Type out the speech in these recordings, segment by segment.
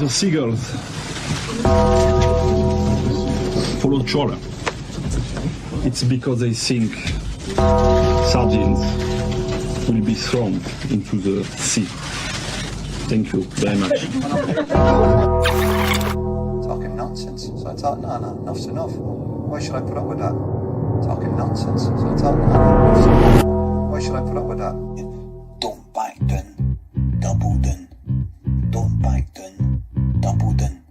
The seagulls follow trawler. It's because they think sardines will be thrown into the sea. Thank you very much. Talking nonsense. So I thought, no, enough's enough. Why should I put up with that? Talking nonsense. So I thought, no, enough's enough. Why should I put up with that? Don't back down, double down. Don't back down, double down.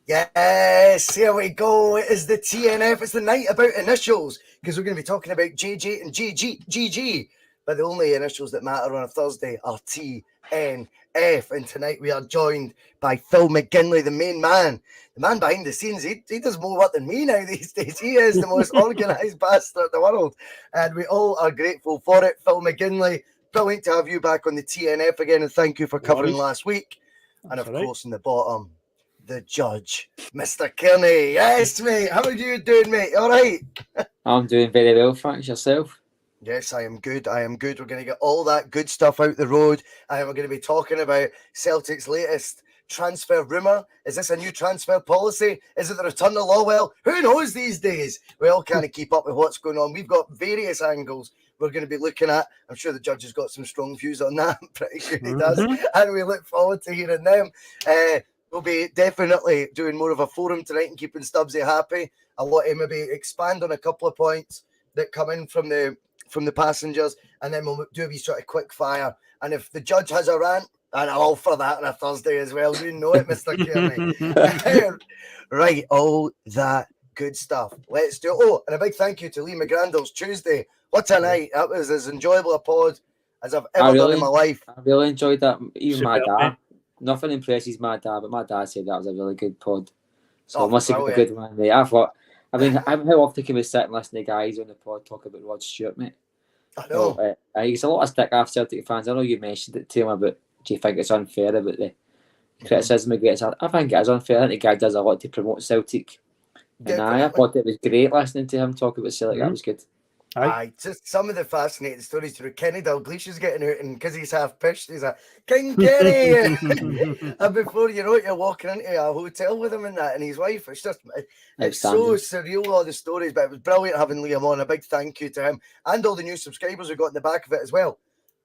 Yes, here we go. It is the T.N.F. It's the night about initials because we're going to be talking about JJ and GG. But the only initials that matter on a Thursday are T.N.F. And tonight we are joined by Phil McGinley, the main man. The man behind the scenes. He does more work than me now these days. He is the most organised bastard in the world. And we all are grateful for it. Phil McGinley, brilliant to have you back on the T.N.F. again. And thank you for covering last week. And of course, in the bottom, the judge, Mr. Kearney. Yes, mate. How are you doing, mate? All right? I'm doing very well, thanks. Yourself? Yes, I am good. We're going to get all that good stuff out the road. And we're going to be talking about Celtic's latest transfer rumour. Is this a new transfer policy? Is it the return of Lawwell? Who knows these days? We all kind of keep up with what's going on. We've got various angles we're going to be looking at. I'm sure the judge has got some strong views on that. I'm pretty sure he does. And we look forward to hearing them. We'll be definitely doing more of a forum tonight and keeping Stubbsy happy. I want to maybe expand on a couple of points that come in from the passengers, and then we'll do a wee sort of quick fire. And if the judge has a rant, and I'm all for that on a Thursday as well. You know it, Mr. Kearney. Right, all that good stuff. Let's do it. Oh, and a big thank you to Lee McGrandles Tuesday. What a night. That was as enjoyable a pod as I've ever done in my life. I really enjoyed that. Even my dad. Nothing impresses my dad, but my dad said that was a really good pod. So it must have been a good one, mate. How often can we sit and listen to guys on the pod talk about Rod Stewart, mate? I know. So, it's a lot of stick after Celtic fans. I know you mentioned it to him about, do you think it's unfair about the criticism he gets? I think it is unfair. I think the guy does a lot to promote Celtic. And I thought it was great listening to him talk about Celtic. That was good. Aye, just some of the fascinating stories through Kenny Dalglish is getting out, and because he's half pitched, he's a King Kenny. And before you know it, you're walking into a hotel with him and that, and his wife. It's so surreal, all the stories, but it was brilliant having Liam on. A big thank you to him and all the new subscribers we got in the back of it as well.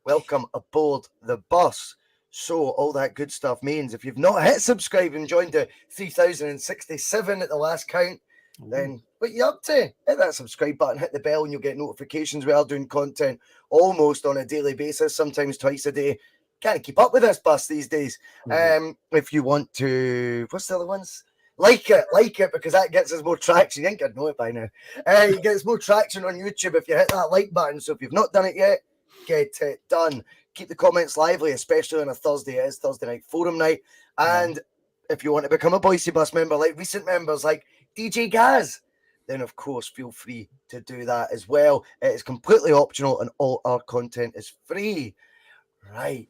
Welcome aboard the bus. So all that good stuff means if you've not hit subscribe and joined the 3,067 at the last count, then what you up to? Hit that subscribe button, hit the bell, and you'll get notifications. We are doing content almost on a daily basis, sometimes twice a day. Can't keep up with this bus these days. If you want to, what's the other ones? Like it, because that gets us more traction. You think I'd know it by now. It gets more traction on YouTube if you hit that like button. So if you've not done it yet, get it done. Keep the comments lively, especially on a Thursday. It is Thursday night forum night. And if you want to become a Boise Bus member, like recent members like DJ Gaz, then of course feel free to do that as well. It is completely optional and all our content is free. Right.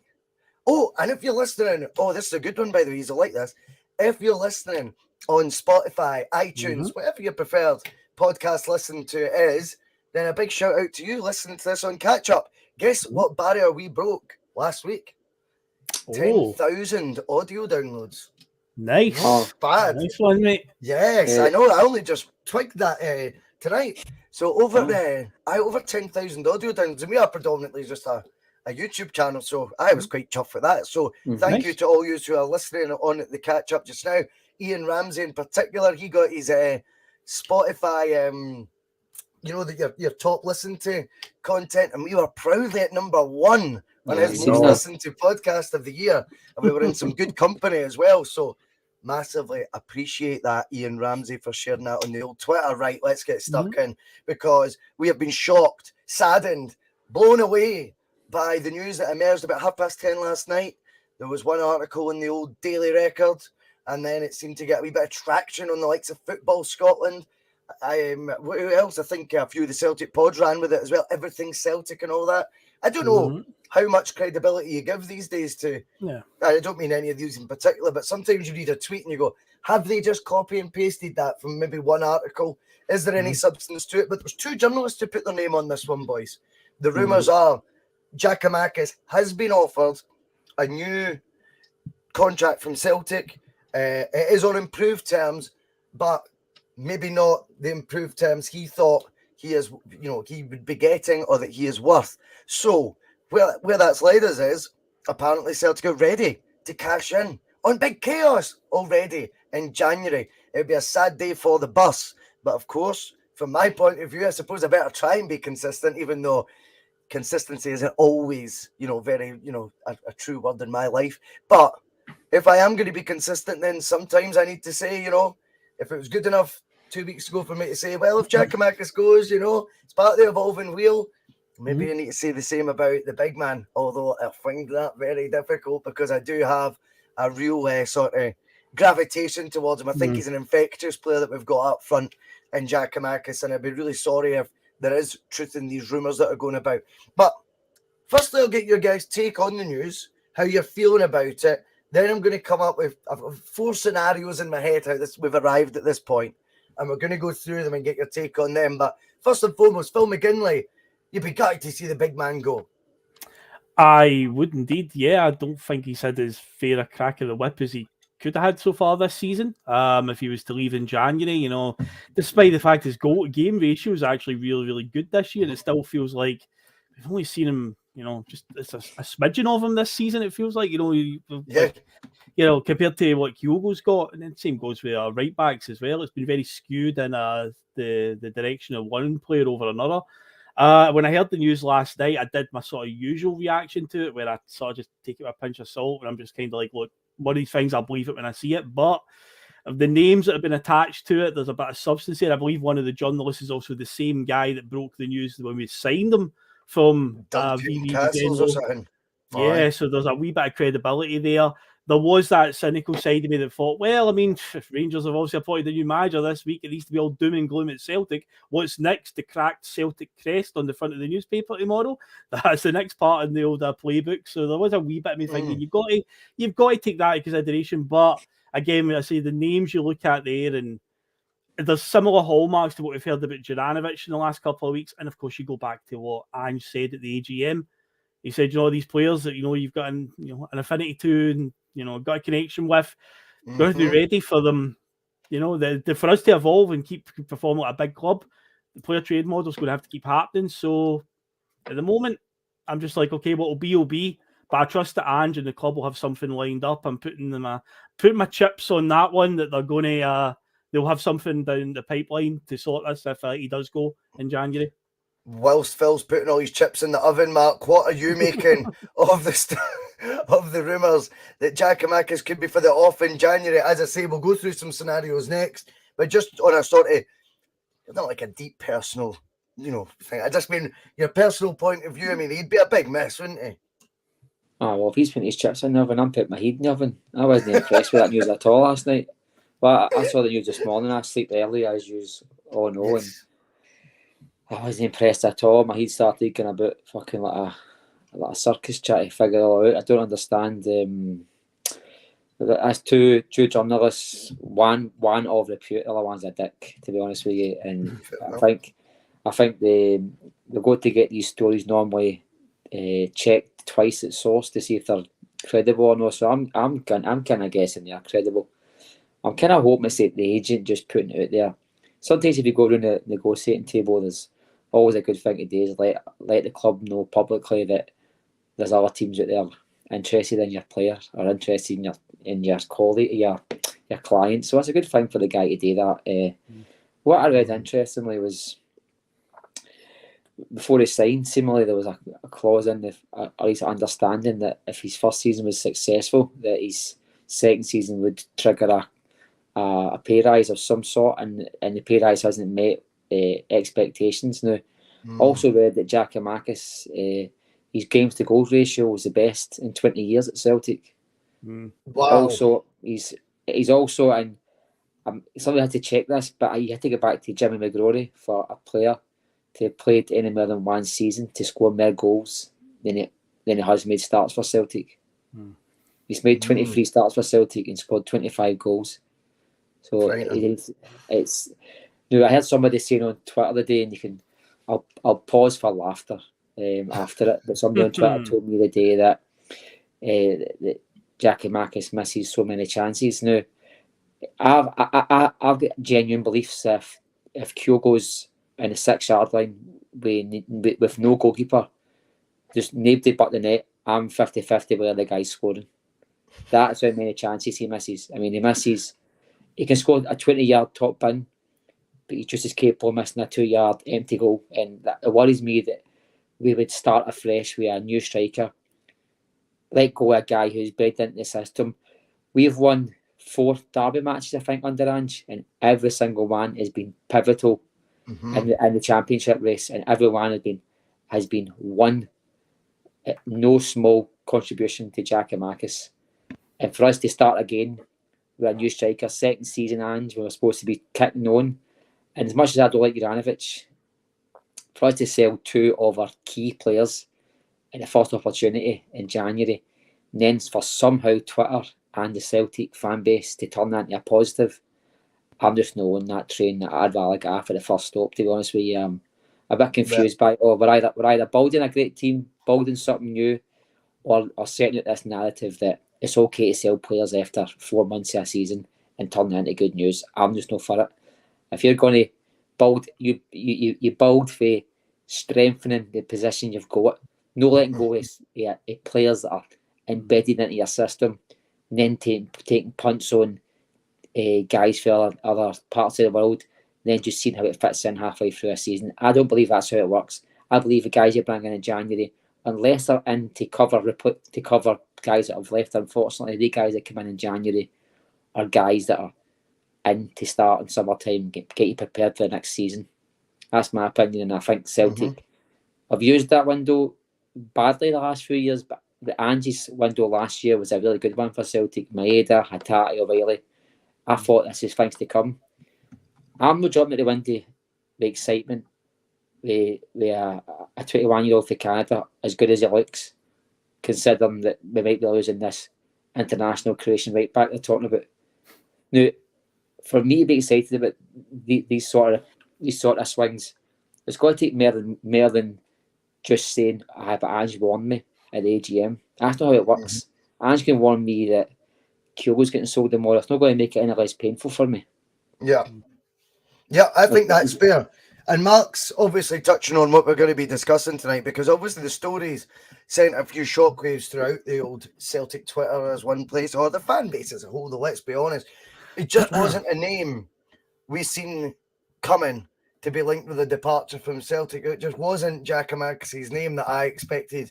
Oh, and if you're listening, this is a good one, by the way, you'll like this. If you're listening on Spotify, iTunes, whatever your preferred podcast listen to is, then a big shout out to you listening to this on Catch Up. Guess what barrier we broke last week? 10,000 audio downloads. Nice. Not bad. Nice one, mate. Yes, I know. I only just twigged that tonight. So over 10,000 audio downloads, and we are predominantly just a YouTube channel, so I was quite chuffed with that. So thank you to all you who are listening on the catch up just now. Ian Ramsey in particular, he got his Spotify, your top listened to content, and we were proudly at number 1 on his most listened to podcast of the year, and we were in some good company as well. So massively appreciate that, Ian Ramsey, for sharing that on the old Twitter. Right, let's get stuck in, because we have been shocked, saddened, blown away by the news that emerged about 10:30 last night. There was one article in the old Daily Record, and then it seemed to get a wee bit of traction on the likes of Football Scotland. Who else? I think a few of the Celtic pods ran with it as well. Everything Celtic and all that. I don't know how much credibility you give these days to. Yeah. I don't mean any of these in particular, but sometimes you read a tweet and you go, have they just copy and pasted that from maybe one article? Is there any substance to it? But there's 2 journalists who put their name on this one, boys. The rumours are Giacomakis has been offered a new contract from Celtic. It is on improved terms, but maybe not the improved terms he thought he would be getting or that he is worth. So where that's led us is apparently Celtic are ready to cash in on big chaos already in January. It would be a sad day for the bus, but of course, from my point of view, I suppose I better try and be consistent, even though consistency isn't always, very, a true word in my life. But if I am going to be consistent, then sometimes I need to say, if it was good enough 2 weeks ago for me to say, well, if Giacomakis goes, it's part of the evolving wheel. Maybe I need to say the same about the big man, although I find that very difficult because I do have a real sort of gravitation towards him. I think he's an infectious player that we've got up front in Giacomakis, and I'd be really sorry if there is truth in these rumours that are going about. But firstly, I'll get your guys' take on the news, how you're feeling about it. Then I'm going to come up with 4 scenarios in my head how we've arrived at this point, and we're going to go through them and get your take on them. But first and foremost, Phil McGinley, you'd be gutted to see the big man go. I would indeed, yeah. I don't think he's had as fair a crack of the whip as he could have had so far this season. If he was to leave in January, despite the fact his goal-to-game ratio is actually really, really good this year, it still feels like we've only seen him, just it's a smidgen of him this season. It feels like, compared to what Kyogo's got, and then same goes with our right backs as well. It's been very skewed in the direction of one player over another. When I heard the news last night, I did my sort of usual reaction to it, where I sort of just take it with a pinch of salt, and I'm just kind of like, look, one of these things, I'll believe it when I see it. But of the names that have been attached to it, there's a bit of substance here. I believe one of the journalists is also the same guy that broke the news when we signed him from Castles or something. Yeah, so there's a wee bit of credibility there. There was that cynical side of me that thought, well, I mean, if Rangers have obviously appointed a new manager this week, it needs to be all doom and gloom at Celtic. What's next? The cracked Celtic crest on the front of the newspaper tomorrow? That's the next part in the old playbook. So there was a wee bit of me thinking, you've got to take that into consideration. But again, when I say the names you look at there, and there's similar hallmarks to what we've heard about Juranovic in the last couple of weeks. And of course, you go back to what Ange said at the AGM. He said, these players that, you've got an affinity to and, got a connection with, going to be ready for them. For us to evolve and keep performing at a big club, the player trade model is going to have to keep happening. So at the moment, I'm just like, okay, what will be. But I trust that Ange and the club will have something lined up. I'm putting my chips on that one, that they're going to, they'll have something down the pipeline to sort this if he does go in January. Whilst Phil's putting all his chips in the oven, Mark, what are you making of the rumours that Giacomakis could be for the off in January? As I say, we'll go through some scenarios next, but just on a sort of, not like a deep personal, thing. I just mean your personal point of view. I mean, he'd be a big mess, wouldn't he? Oh, well, if he's putting his chips in the oven, I'm putting my heat in the oven. I wasn't impressed with that news at all last night. Well, I saw the news this morning. I slept early, as you all know, Yes. and I wasn't impressed at all. My head started going about fucking like a circus trying to figure it all out. I don't understand. As two journalists, one of repute, the other one's a dick, to be honest with you. And I think they go to get these stories normally checked twice at source to see if they're credible or not. So I'm kind of guessing they're credible. I'm kind of hoping it's the agent just putting it out there. Sometimes if you go around the negotiating table, there's always a good thing to do is let the club know publicly that there's other teams out there interested in your player or interested in your colleague, your client. So it's a good thing for the guy to do that. What I read interestingly was before he signed, seemingly there was a clause in the, or at least understanding that if his first season was successful, that his second season would trigger a pay rise of some sort, and the pay rise hasn't met expectations. Now, also read that Giacomakis, his games to goals ratio was the best in 20 years at Celtic. Wow. Also, he's also, and somebody had to check this, but you had to go back to Jimmy McGrory for a player to have played any more than one season to score more goals than he has made starts for Celtic. He's made 23 starts for Celtic and scored 25 goals. So it's. You know, I heard somebody saying on Twitter the day, and I'll pause for laughter after it. But somebody on Twitter told me the day that Giacomakis misses so many chances. Now, I've got genuine beliefs if Kyogo's in the 6-yard line with no goalkeeper, just nobody but the net, I'm 50-50 where the guy's scoring. That's how many chances he misses. I mean, he can score a 20-yard top bin, but he's just as capable of missing a 2-yard empty goal. And it worries me that we would start afresh with a new striker, let go of a guy who's bred into the system. We've won 4 derby matches, I think, under Ange, and every single one has been pivotal in the championship race, and every one has been won. No small contribution to Giacomakis. And for us to start again with a new striker, second season Ange, we were supposed to be kicking on. And as much as I don't like Juranovic, for us to sell 2 of our key players in the first opportunity in January, and then for somehow Twitter and the Celtic fan base to turn that into a positive, I'm just not on that train. I'd rather get off at the first stop, to be honest with you. I'm a bit confused by, we're either building a great team, building something new, or setting out this narrative that it's okay to sell players after 4 months of a season and turn that into good news. I'm just not for it. If you're going to build, you build for strengthening the position you've got, no letting go of players that are embedded into your system, and then taking punts on guys for other parts of the world, and then just seeing how it fits in halfway through a season. I don't believe that's how it works. I believe the guys you bring in January, unless they're in to cover guys that have left, unfortunately, the guys that come in January are guys that are in to start in summertime, get you prepared for the next season. That's my opinion, and I think Celtic have used that window badly the last few years, but the Ange's window last year was a really good one for Celtic. Maeda, Hatate, O'Reilly. I thought this is things to come. I'm not jumping at the window with excitement with a 21-year-old for Canada, as good as he looks, considering that we might be losing this international Croatian right back they're talking about. Now, for me to be excited about these sort of swings, it's got to take more than just saying, but Ange warned me at the AGM. That's not how it works. Ange can warn me that Kyogo's getting sold tomorrow. It's not going to make it any less painful for me. Yeah, I think that's fair. And Mark's obviously touching on what we're going to be discussing tonight, because obviously the stories sent a few shockwaves throughout the old Celtic Twitter as one place, or the fan base as a whole, though, let's be honest. It just wasn't a name we seen coming to be linked with a departure from Celtic. It just wasn't Giacomakis' name that I expected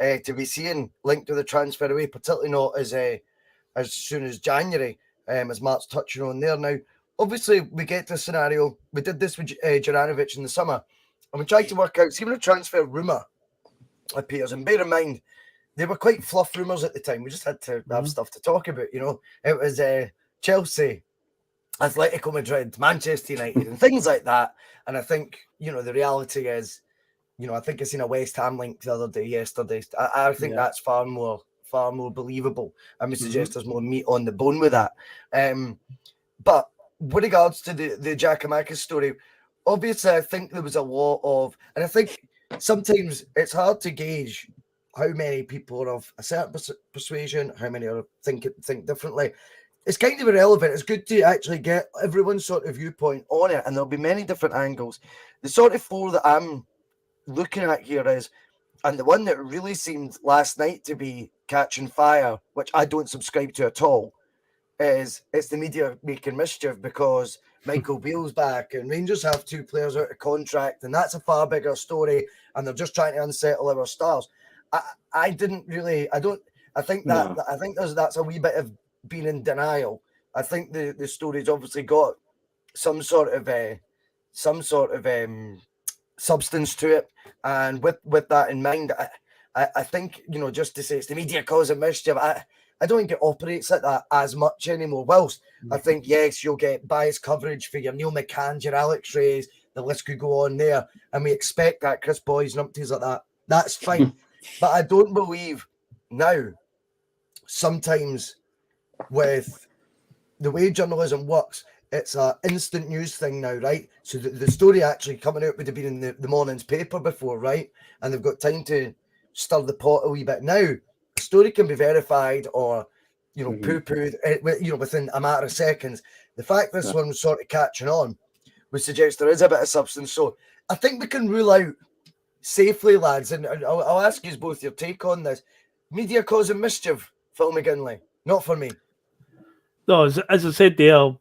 to be seeing linked to the transfer away, particularly not as soon as January, as Mark's touching on there. Now, obviously, we get the scenario. We did this with Juranovic in the summer, and we tried to work out, see when a transfer rumour appears, and bear in mind, they were quite fluff rumours at the time. We just had to have stuff to talk about, you know. It was Chelsea, Atletico Madrid, Manchester United, and things like that. And I think, you know, the reality is, you know, I think I seen a West Ham link the other day, yesterday. I think that's far more believable. I would suggest there's more meat on the bone with that. But with regards to the Giacomakis story, obviously I think there was a lot of, and I think sometimes it's hard to gauge how many people are of a certain persuasion, how many are think differently. It's kind of irrelevant. It's good to actually get everyone's sort of viewpoint on it, and there'll be many different angles. The sort of four that I'm looking at here is, and the one that really seemed last night to be catching fire, which I don't subscribe to at all, is it's the media making mischief because Michael Beale's back and Rangers have 2 players out of contract, and that's a far bigger story, and they're just trying to unsettle our stars. I think that's a wee bit of being in denial. I think the story's obviously got some sort of substance to it, and with that in mind, I think, you know, just to say it's the media causing mischief, I don't think it operates like that as much anymore. Whilst I think, yes, you'll get biased coverage for your Neil McCanns, your Alex Rays, the list could go on there, and we expect that, Chris Bhoys, numpties like that. That's fine. But I don't believe now, sometimes with the way journalism works, it's an instant news thing now, right? So the story actually coming out would have been in the morning's paper before, right? And they've got time to stir the pot a wee bit. Now, a story can be verified or, you know, poo-pooed, you know, within a matter of seconds. The fact this one was sort of catching on would suggest there is a bit of substance. So I think we can rule out safely, lads, and I'll ask you both your take on this. Media causing mischief, Phil McGinley. Not for me. No, as I said there,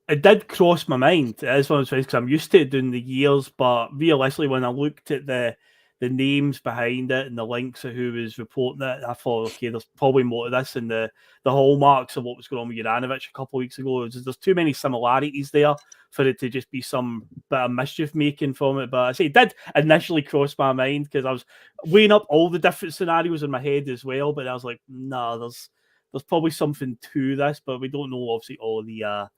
it did cross my mind. It is one of those things because I'm used to it doing the years, but realistically, when I looked at the names behind it and the links of who was reporting it, I thought, okay, there's probably more to this, and the hallmarks of what was going on with Juranovic a couple of weeks ago. There's too many similarities there for it to just be some bit of mischief making from it. But I say it did initially cross my mind because I was weighing up all the different scenarios in my head as well. But I was like, nah, there's probably something to this, but we don't know obviously all the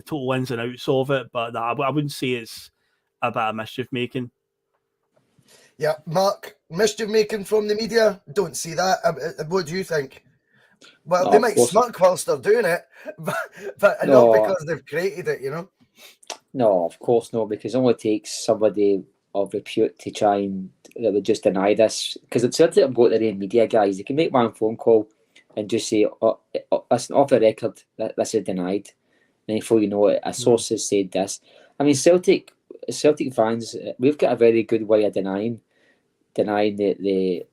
total ins and outs of it. But I wouldn't say it's a bit of mischief making. Yeah, Mark, mischief making from the media. Don't see that. What do you think? Well, no, they might smirk whilst they're doing it, but not because they've created it, you know. No, of course not, because it only takes somebody of repute to try and that would just deny this. Because it's certainly about their own media guys. They can make one phone call and just say, listen, off the record, this is denied. And before you know it, a source has said this. I mean, Celtic fans, we've got a very good way of denying the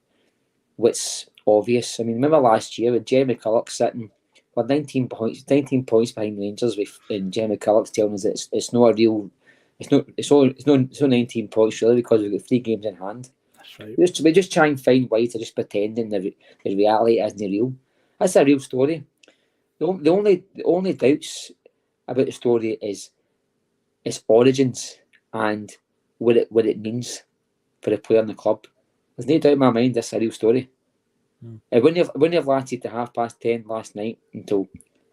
what's obvious. I mean, remember last year with Jeremy Culloch sitting with 19 points behind Rangers, and Jeremy Culloch telling us that it's not 19 points really because we've got 3 games in hand. That's right. We just try and find ways to just pretending the reality isn't real. That's a real story. The only doubts about the story is its origins and what it means for the player in the club. There's no doubt in my mind this is a real story. It wouldn't have lasted to 10:30 last night until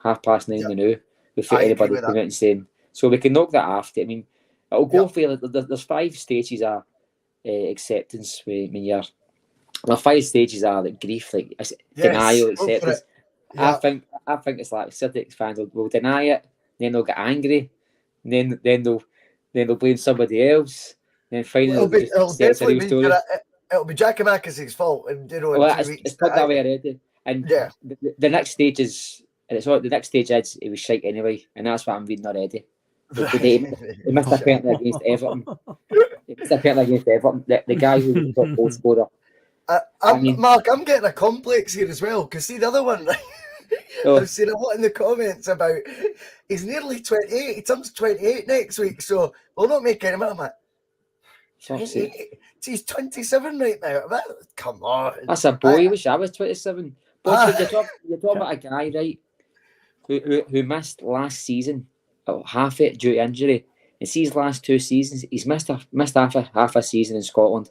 9:30 now before anybody came out and saying. So we can knock that after. I mean, it'll go for there's 5 stages of acceptance when you're. Well, 5 stages are like grief, like denial, acceptance. I think it's like Celtic fans will deny it, then they'll get angry, then they'll blame somebody else, then finally it'll be Giacomakis' fault, and you know. It's put that way already, and the next stage is, and it's what the next stage is. It was shite anyway, and that's what I'm reading already. They missed a penalty against Everton. The guy who got goal scorer. Mark, I'm getting a complex here as well, because see the other one, right? I've seen a lot in the comments about he's nearly 28. He turns 28 next week, so we'll not make any money. He's 27 right now. Come on. That's a boy. I wish I was 27. But you're talking about a guy, right, who missed last season, half it due to injury. And see his last 2 seasons, he's missed half a season in Scotland,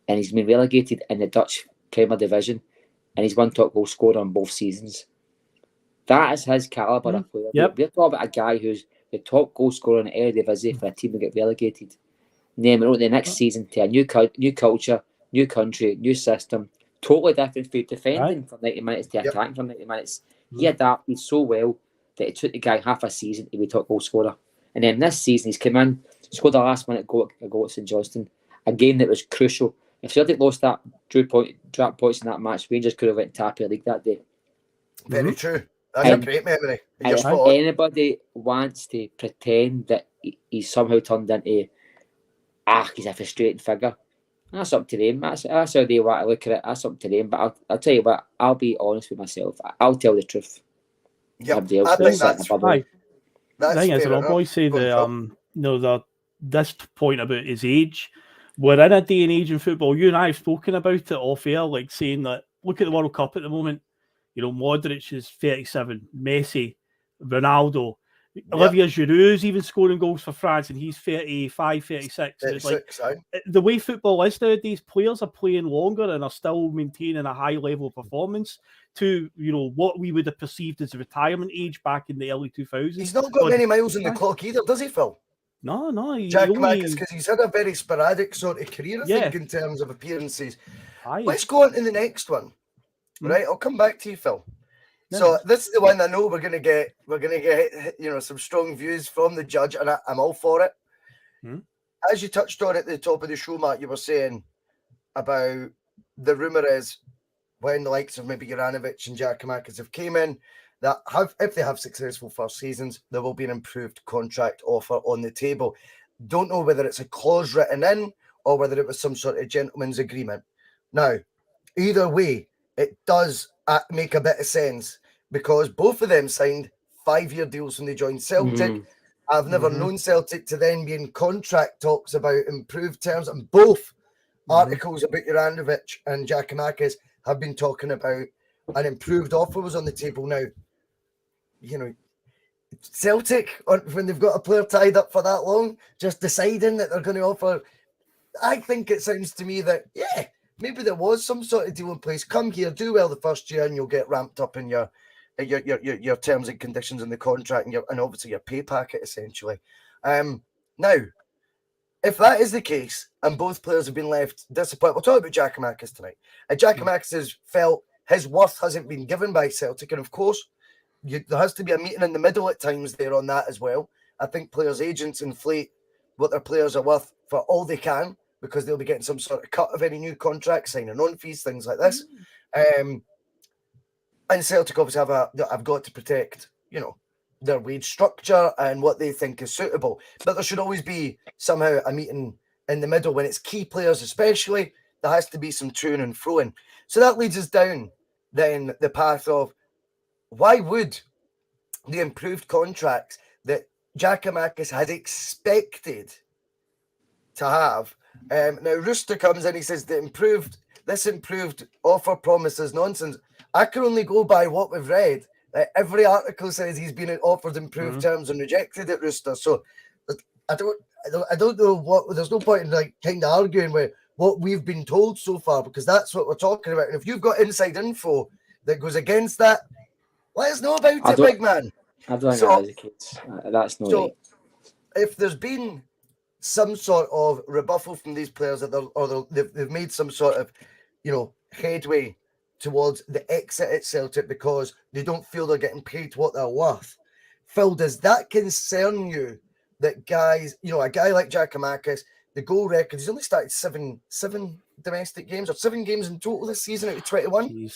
and he's been relegated in the Dutch Premier Division. and he's one top goal scorer on both seasons. That is his calibre of player. Yep. We're talking about a guy who's the top goal scorer in the Eredivisie for a team that get relegated. Name it the next season to a new culture, new country, new system, totally different from defending for 90 minutes to attacking for 90 minutes. He adapted so well that it took the guy half a season to be top goal scorer. And then this season he's come in, scored a last minute goal at St Johnstone, a game that was crucial. If Celtic lost that, dropped points in that match, Rangers could have went Tapia League that day. Very true. That's a great memory. And if anybody wants to pretend that he's somehow turned into he's a frustrating figure, that's up to them. That's how they want to look at it. That's up to them. But I'll tell you what, I'll be honest with myself. I'll tell the truth. Yeah, I think that's the thing is, Boys say this point about his age. We're in a day and age in football. You and I have spoken about it off air, like saying that look at the World Cup at the moment. You know, Modric is 37, Messi, Ronaldo, Olivier Giroud's even scoring goals for France, and he's 35, 36. And it's like, the way football is nowadays, players are playing longer and are still maintaining a high level of performance to, you know, what we would have perceived as retirement age back in the early 2000s. He's not got many miles on the clock either, does he, Phil? No. Giacomakis, because he's had a very sporadic sort of career, I think, in terms of appearances. Let's go on to the next one. Right, I'll come back to you, Phil. So this is the one I know we're gonna get, you know, some strong views from the judge, and I'm all for it. As you touched on at the top of the show, Matt, you were saying about the rumour is when the likes of maybe Juranovic and Giacomakis have came in, that if they have successful first seasons, there will be an improved contract offer on the table. Don't know whether it's a clause written in or whether it was some sort of gentleman's agreement. Now, either way, it does make a bit of sense because both of them signed 5-year deals when they joined Celtic. I've never known Celtic to then be in contract talks about improved terms, and both articles about Juranovic and Giacomakis have been talking about an improved offer was on the table. Now, you know, Celtic, when they've got a player tied up for that long, just deciding that they're going to offer, I think it sounds to me that, maybe there was some sort of deal in place. Come here, do well the first year, and you'll get ramped up in your terms and conditions in the contract, and obviously your pay packet, essentially. Now, if that is the case, and both players have been left disappointed, we'll talk about Giacomakis tonight. And Giacomakis has felt his worth hasn't been given by Celtic, and of course, there has to be a meeting in the middle at times there on that as well. I think players' agents inflate what their players are worth for all they can, because they'll be getting some sort of cut of any new contract, signing on fees, things like this. And Celtic obviously have got to protect, you know, their wage structure and what they think is suitable. But there should always be somehow a meeting in the middle when it's key players, especially. There has to be some to and fro-ing. So that leads us down then the path of why would the improved contracts that Giacomakis had expected to have. Now, Rooster comes in, he says this improved offer promises nonsense. I can only go by what we've read. Every article says he's been offered improved terms and rejected it, Rooster. So I don't know what. There's no point in like kind of arguing with what we've been told so far, because that's what we're talking about. And if you've got inside info that goes against that, let us know about it, big man. I don't think that is the case. That's not right. If there's been some sort of rebuffal from these players that they've made some sort of, you know, headway towards the exit at Celtic because they don't feel they're getting paid what they're worth. Phil, does that concern you that guys, you know, a guy like Giacomakis, the goal record, he's only started seven domestic games or 7 games in total this season out of 21.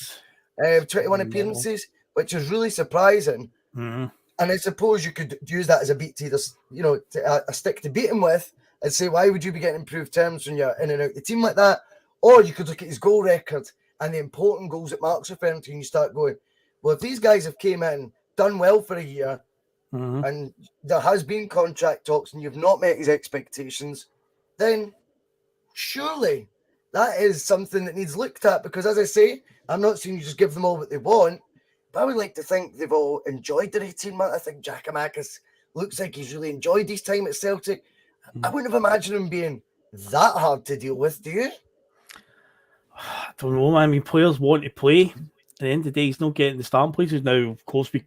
21 appearances, which is really surprising. And I suppose you could use that as a beat to either, you know, a stick to beat him with and say, why would you be getting improved terms when you're in and out the team like that? Or you could look at his goal record and the important goals that Mark's referring to, and you start going, well, if these guys have came in, done well for a year, and there has been contract talks and you've not met his expectations, then surely that is something that needs looked at. Because as I say, I'm not saying you just give them all what they want, but I would like to think they've all enjoyed their 18 months. I think Giacomakis looks like he's really enjoyed his time at Celtic. I wouldn't have imagined him being that hard to deal with, do you? I don't know, man. I mean, players want to play. At the end of the day, he's not getting the starting places. Now, of course, we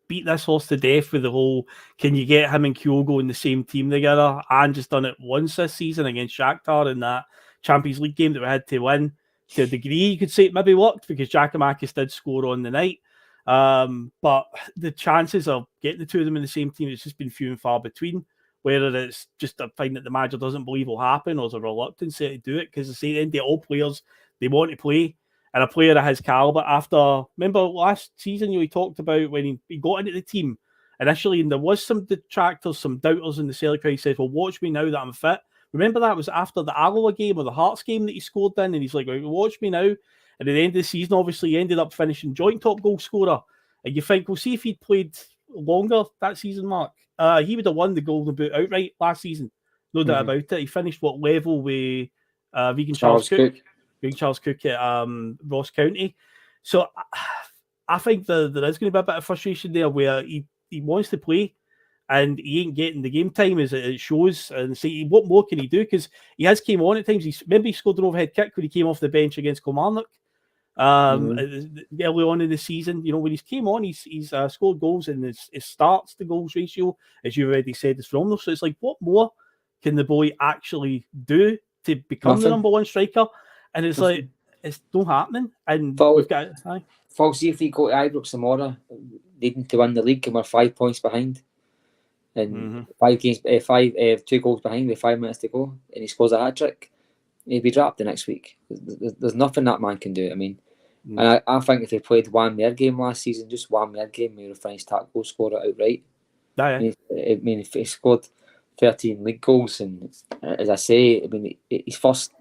beat this horse to death with the whole, can you get him and Kyogo in the same team together? And just done it once this season against Shakhtar in that Champions League game that we had to win. To a degree, you could say it maybe worked because Giacomakis did score on the night. But the chances of getting the two of them in the same team, it's just been few and far between. Whether it's just a thing that the manager doesn't believe will happen or there's a reluctance to do it, because at the end of all players, they want to play. And a player of his calibre, remember last season, he talked about when he got into the team initially, and there was some detractors, some doubters in the Celtic crowd. He said, well, watch me now that I'm fit. Remember that was after the Alloa game or the Hearts game that he scored in, and he's like, well, watch me now. And at the end of the season, obviously, he ended up finishing joint top goal scorer. And you think, we'll see if he'd played longer that season, Mark. He would have won the Golden Boot outright last season. No doubt about it. He finished level with Regan Charles Cook. Regan Charles Cook at Ross County. So I think there is going to be a bit of frustration there where he wants to play and he ain't getting the game time as it shows. And say, what more can he do? Because he has came on at times. He scored an overhead kick when he came off the bench against Kilmarnock. Early on in the season, when he's came on, he's scored goals, and his starts to goals ratio, as you already said, is phenomenal. So it's like, what more can the boy actually do to become the number one striker? And it's like, it's not happening. And we've got see if we go to Ibrox tomorrow, needing to win the league, and we're 5 points behind, and 2 goals behind with 5 minutes to go, and he scores a hat trick, he'll be dropped the next week. There's nothing that man can do. I mean. And I think if he played one more game last season, just one more game, he would have finished that goal scorer outright. I mean, if he scored 13 league goals, and as I say, I mean, his first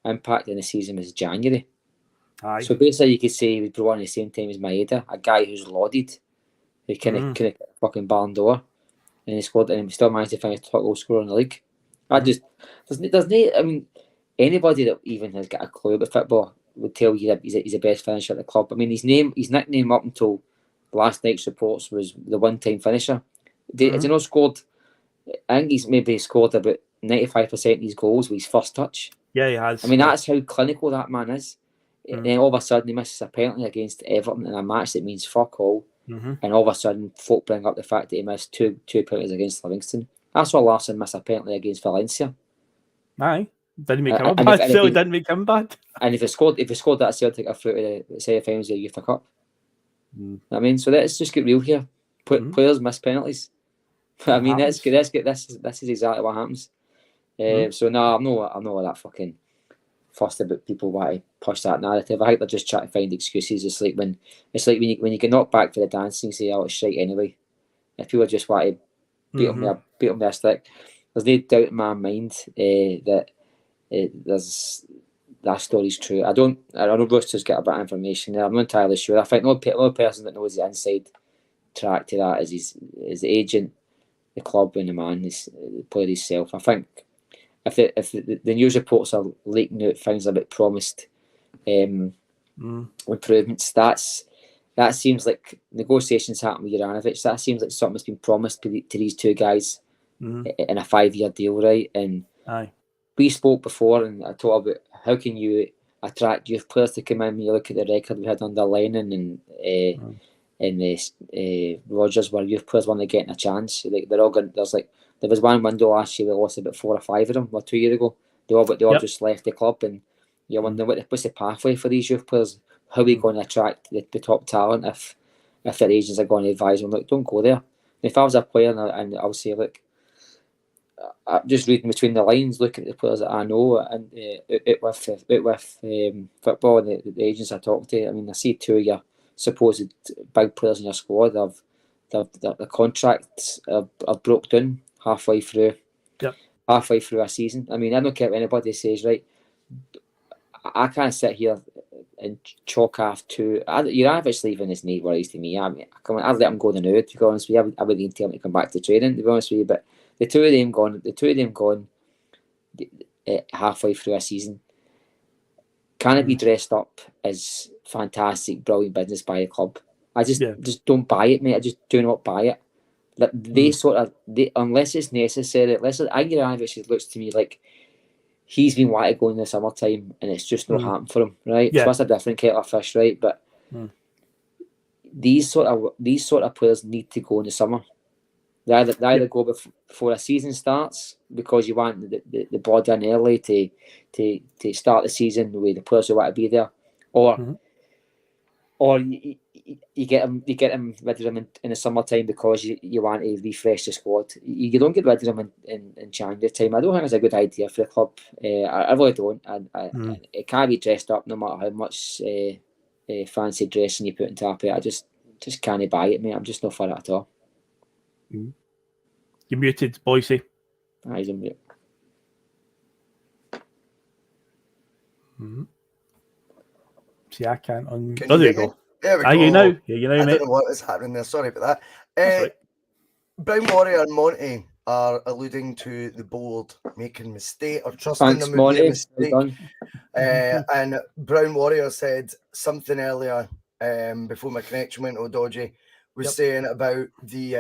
impact in the season was January. Aye. So basically, you could say he was brought on at the same time as Maeda, a guy who's lauded, who kind of fucking Ballon d'Or, and he scored, and he still managed to finish top goal scorer in the league. I just I mean, anybody that even has got a clue about football would tell you that he's the best finisher at the club. I mean, his nickname up until last night's reports was the one-time finisher. Has he not scored? I think he's maybe scored about 95% of his goals with his first touch. Yeah, he has. I mean, that's how clinical that man is. And then all of a sudden he misses a penalty against Everton in a match that means fuck all. And all of a sudden folk bring up the fact that he missed two penalties against Livingston. I saw Larson miss a penalty against Valencia. Aye. Didn't make him bad. Certainly didn't make him bad. And if he scored that Celtic are through to the semi-finals of the UEFA Cup. I mean, so let's just get real here. Players miss penalties. I mean, let's get this is exactly what happens. So no, I'm not that fucking fussed about people want to push that narrative. I think they're just trying to find excuses. It's like when you get knocked back for the dancing, you say, "Oh, it's shite anyway." If people just want to beat them with a stick, there's no doubt in my mind that. There's that story's true. I know Roosters get a bit of information there. I'm not entirely sure. I think the only person that knows the inside track to that is his agent, the club, and the man, the player himself. I think if the news reports are leaking out things about promised improvements, that seems like negotiations happen with Juranovic. That seems like something that's been promised to these two guys in a 5-year deal, right? And aye. We spoke before, and I talked about how can you attract youth players to come in. When you look at the record we had under Lennon and Rodgers, where youth players weren't getting a chance. Like they're all going. There was one window last year we lost about 4 or 5 of them, or 2 years ago. They all just left the club, and you're wondering what's the pathway for these youth players? How are we going to attract the top talent if their agents are going to advise them, look, don't go there. And if I was a player and I would say, look, I'm just reading between the lines, looking at the players that I know, and with football and the agents I talk to. I mean, I see 2 of your supposed big players in your squad. The contracts are broke down halfway through a season. I mean, I don't care what anybody says, right? I can't sit here and chalk off to. Juranovic leaving is no worries to me. I mean, I'd let him go the now. To be honest with you, I wouldn't tell him to come back to training. To be honest with you, but the two of them gone halfway through a season. Can it be dressed up as fantastic, brilliant business by the club? I just don't buy it, mate. I just do not buy it. Like unless it's necessary. I think Juranovic looks to me like he's been wanting to go in the summertime, and it's just not happened for him, right? Yeah. So that's a different kettle of fish, right? But these sort of players need to go in the summer. They either go before a season starts because you want the body in early to start the season with the players who want to be there, or you get them rid of them in the summertime because you want to refresh the squad. You don't get rid of them in January time. I don't think it's a good idea for the club. I really don't. It can't be dressed up no matter how much fancy dressing you put into it. I just can't buy it, mate. I'm just not for it at all. You're muted, Boise. He's on mute. See, I can't Can there you go. There we go. You know, I mate. don't know what is happening there. Sorry about that. Right. Brown Warrior and Monty are alluding to the board making mistake or trusting them would be a mistake. And Brown Warrior said something earlier before my connection went all dodgy. Was saying about the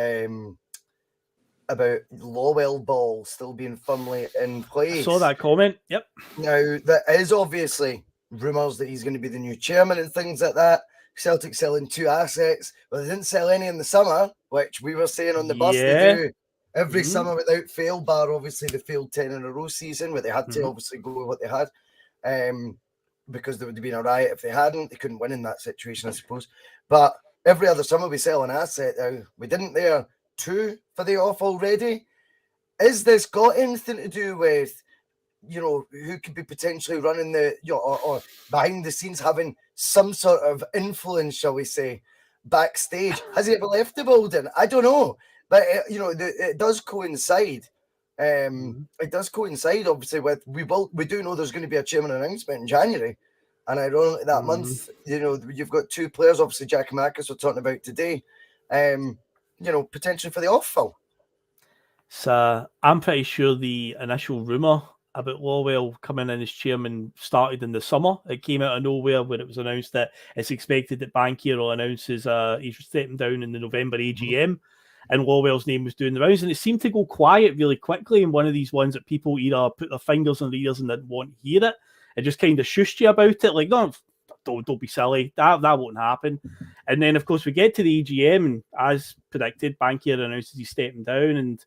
about Lowell ball still being firmly in place. I saw that comment. Yep. Now there is obviously rumours that he's going to be the new chairman and things like that. Celtic selling 2 assets, but they didn't sell any in the summer, which we were saying on the bus they do every summer without fail, bar obviously the failed 10 in a row season where they had to obviously go with what they had. Because there would have been a riot if they hadn't. They couldn't win in that situation, I suppose. But every other summer we sell an asset now. We didn't there 2 for the off already. Is this got anything to do with, who could be potentially running the, or behind the scenes having some sort of influence, shall we say, backstage? Has he ever left the building? I don't know. But, it does coincide. It does coincide, obviously, with we do know there's going to be a chairman announcement in January. And ironically, that month, you've got 2 players, obviously, Giacomakis we're talking about today, potentially for the off-fill. So I'm pretty sure the initial rumour about Lowell coming in as chairman started in the summer. It came out of nowhere when it was announced that it's expected that Bankier will announce he's stepping down in the November AGM, and Lowell's name was doing the rounds, and it seemed to go quiet really quickly. And one of these ones that people either put their fingers in their ears and didn't want to hear it, and just kind of shushed you about it, like, no, don't be silly, that won't happen. And then of course we get to the AGM, and as predicted, Bankier announces he's stepping down, and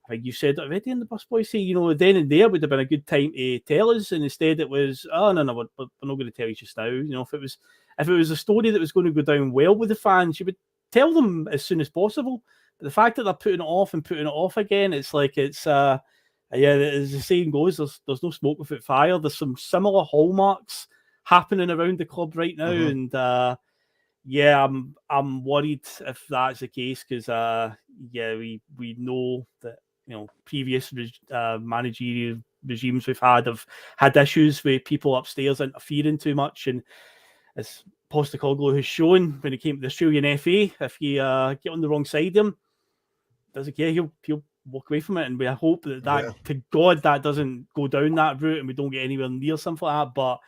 I think you said it already in the bus, boy. Say, then and there would have been a good time to tell us, and instead it was, oh no, we're not going to tell you just now. If it was a story that was going to go down well with the fans, you would tell them as soon as possible. But the fact that they're putting it off again, it's like it's as the saying goes, there's no smoke without fire. There's some similar hallmarks happening around the club right now, and I'm worried if that's the case, because we know that previous managerial regimes we've have had issues with people upstairs interfering too much, and as Postecoglou has shown when it came to the Australian FA, if you get on the wrong side of him, doesn't care, he'll walk away from it, and we hope that to God that doesn't go down that route and we don't get anywhere near something like that. But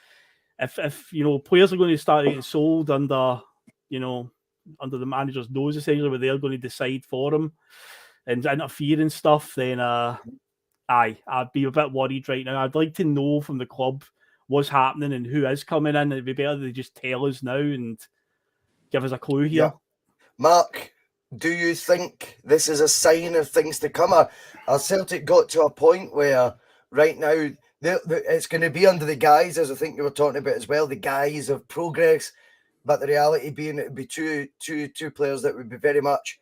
if players are going to start getting sold under the manager's nose, essentially, where they're going to decide for him and interfere and stuff, then I'd be a bit worried right now. I'd like to know from the club what's happening and who is coming in. It'd be better they just tell us now and give us a clue here. Yeah. Mark, do you think this is a sign of things to come? Are Celtic got to a point where right now it's going to be under the guise, as I think you were talking about as well, the guise of progress, but the reality being it would be two players that would be very much,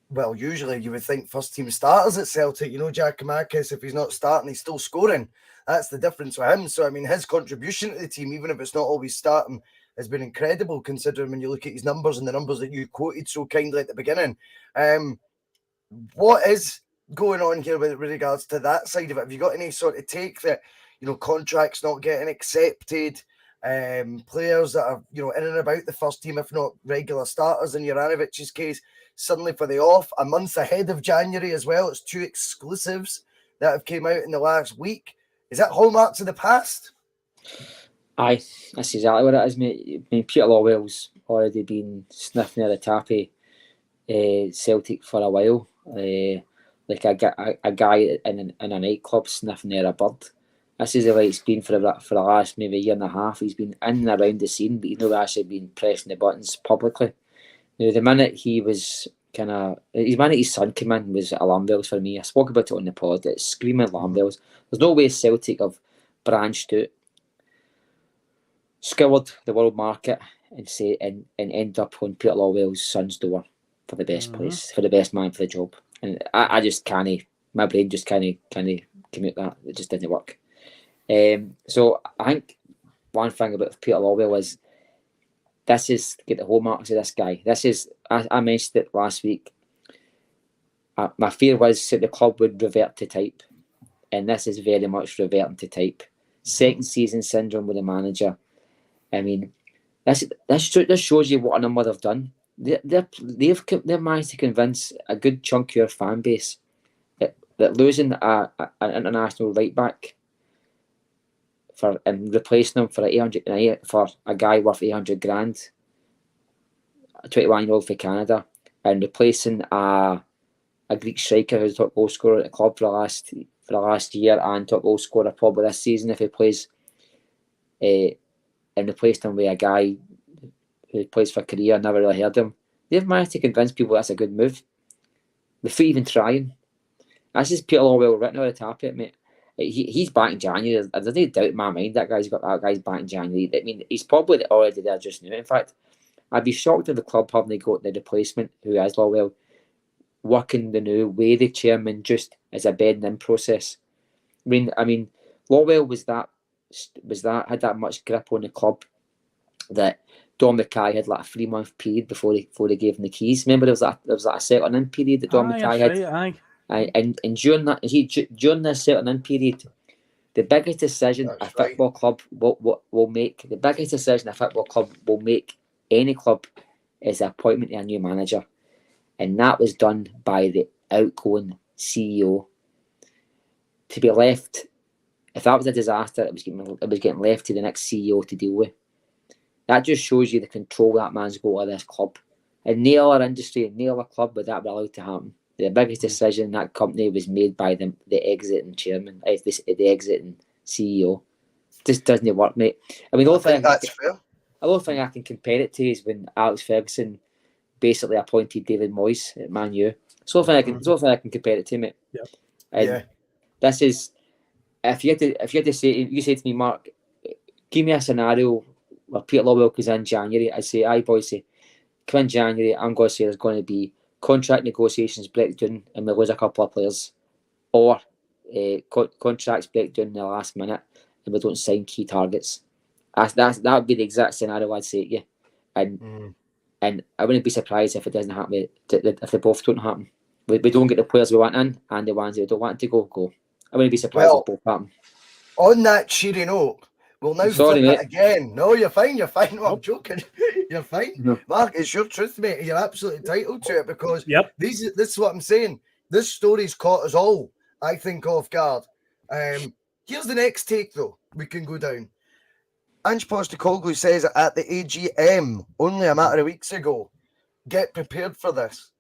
well, usually you would think first team starters at Celtic. Giacomakis, if he's not starting, he's still scoring. That's the difference with him. So, I mean, his contribution to the team, even if it's not always starting, has been incredible, considering when you look at his numbers and the numbers that you quoted so kindly at the beginning. What is going on here with regards to that side of it? Have you got any sort of take that, contracts not getting accepted, players that are, in and about the first team, if not regular starters in Juranovic's case, suddenly for the off, a month ahead of January as well? It's 2 exclusives that have came out in the last week. Is that hallmarks of the past? Aye, that's exactly what it is, mate. I mean, Peter Lawwell's already been sniffing at the tap of Celtic for a while. like a guy in a nightclub sniffing near a bird. This is the way it's been for the last maybe year and a half. He's been in and around the scene, but he's not actually been pressing the buttons publicly. Now, the minute he was his son came in was alarm bells for me. I spoke about it on the pod. It's screaming alarm bells. There's no way Celtic have branched out, scoured the world market, and end up on Peter Lawwell's son's door for the best place, for the best man for the job. And I just can't. My brain just can't commute that. It just didn't work. So I think one thing about Peter Lawwell is this is get the hallmarks of this guy. This is I mentioned it last week. My fear was that the club would revert to type, and this is very much reverting to type. Second season syndrome with the manager. I mean, this shows you what a number they've done. They've managed to convince a good chunk of your fan base that losing an international right back and replacing him for a guy worth 800 grand, a 21-year-old for Canada, and replacing a Greek striker who's top goal scorer at the club for the last year and top goal scorer probably this season if he plays, and replaced him with a guy who plays for Korea. Never really heard of him. They've managed to convince people that's a good move before even trying. That's just Peter Lawwell written on the top of it, mate. He's back in January. There's no doubt in my mind that guy's back in January. I mean, he's probably already there just now. In fact, I'd be shocked if the club haven't got the replacement who is Lawwell working the new way the chairman just as a bedding in process. I mean, Lawwell had that much grip on the club that Don Mackay had like a 3-month period before they gave him the keys. Remember there was a settling in period that Don Mackay had. Right, And during this settling in period, the biggest decision a football club will make, any club, is the appointment of a new manager, and that was done by the outgoing CEO. To be left, if that was a disaster, it was getting left to the next CEO to deal with. That just shows you the control that man's got of this club. In no other industry, in no other club would that be allowed to happen. The biggest decision in that company was made by the exiting chairman, the exiting CEO. Just doesn't work, mate. I mean, the only thing I can compare it to is when Alex Ferguson basically appointed David Moyes at Man U. So I can compare it to, mate. Yep. And this is if you had to say to me, Mark, give me a scenario where Peter Lawwell goes in January. I say, aye, boys, come in January. I'm going to say there's going to be contract negotiations break down and we lose a couple of players, or contracts break down in the last minute and we don't sign key targets. That would be the exact scenario I'd say to you, and I wouldn't be surprised if it doesn't happen. If they both don't happen, we don't get the players we want in and the ones that we don't want to go. I wouldn't be surprised if both happen. On that cheery note, we'll now flip it again. No, you're fine. No, I'm joking. You're fine. No. Mark, it's your truth, mate. You're absolutely entitled to it because this is what I'm saying. This story's caught us all, I think, off guard. Here's the next take, though. We can go down. Ange Postecoglou says at the AGM only a matter of weeks ago, get prepared for this.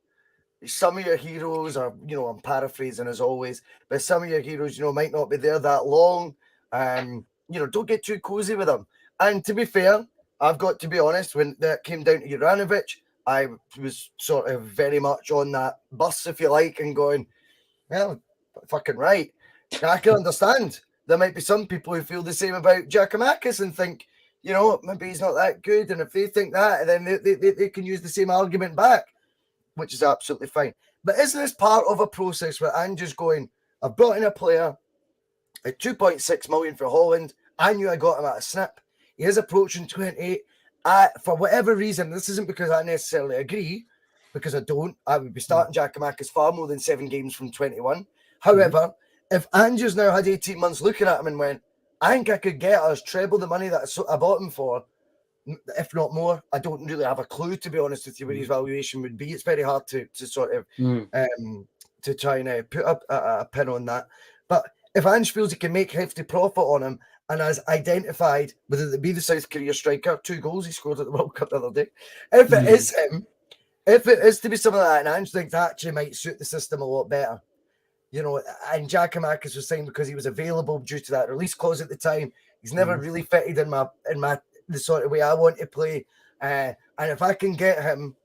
Some of your heroes are, I'm paraphrasing as always, but some of your heroes, might not be there that long. Don't get too cozy with them. And to be fair, I've got to be honest, when that came down to Juranovic, I was sort of very much on that bus, if you like, and going, well, fucking right. Now, I can understand. There might be some people who feel the same about Giacomakis and think, maybe he's not that good. And if they think that, then they can use the same argument back, which is absolutely fine. But isn't this part of a process where Ange is going, I've brought in a player at 2.6 million for Holland. I knew I got him at a snip. He is approaching 28. For whatever reason, this isn't because I necessarily agree, because I don't. I would be starting Giacomakis far more than 7 games from 21. However, if Ange's now had 18 months looking at him and went, I think I could get us treble the money that I bought him for, if not more. I don't really have a clue, to be honest with you, where his valuation would be. It's very hard to sort of to try and put a pin on that. But if Ange feels he can make hefty profit on him and has identified whether it be the South Korea striker, 2 goals he scored at the World Cup the other day, if it is him, if it is to be something like that, and Ange thinks that actually might suit the system a lot better, you know, and Giacomakis was signed because he was available due to that release clause at the time. He's never really fitted in the sort of way I want to play. And if I can get him,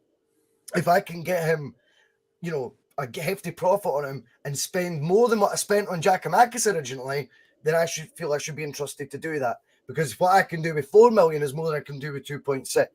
you know, a hefty profit on him and spend more than what I spent on Giacomakis originally, then I should be entrusted to do that, because what I can do with 4 million is more than I can do with 2.6.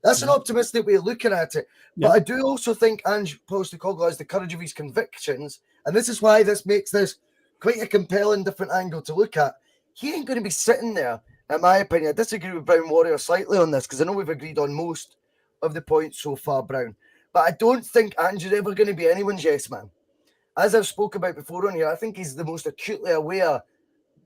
That's an optimistic way of looking at it. But I do also think Ange Postecoglou has the courage of his convictions, and this is why this makes this quite a compelling different angle to look at. He ain't going to be sitting there, in my opinion. I disagree with Brown Warrior slightly on this, because I know we've agreed on most of the points so far, Brown. But I don't think Ange is ever going to be anyone's yes man. As I've spoke about before on here, I think he's the most acutely aware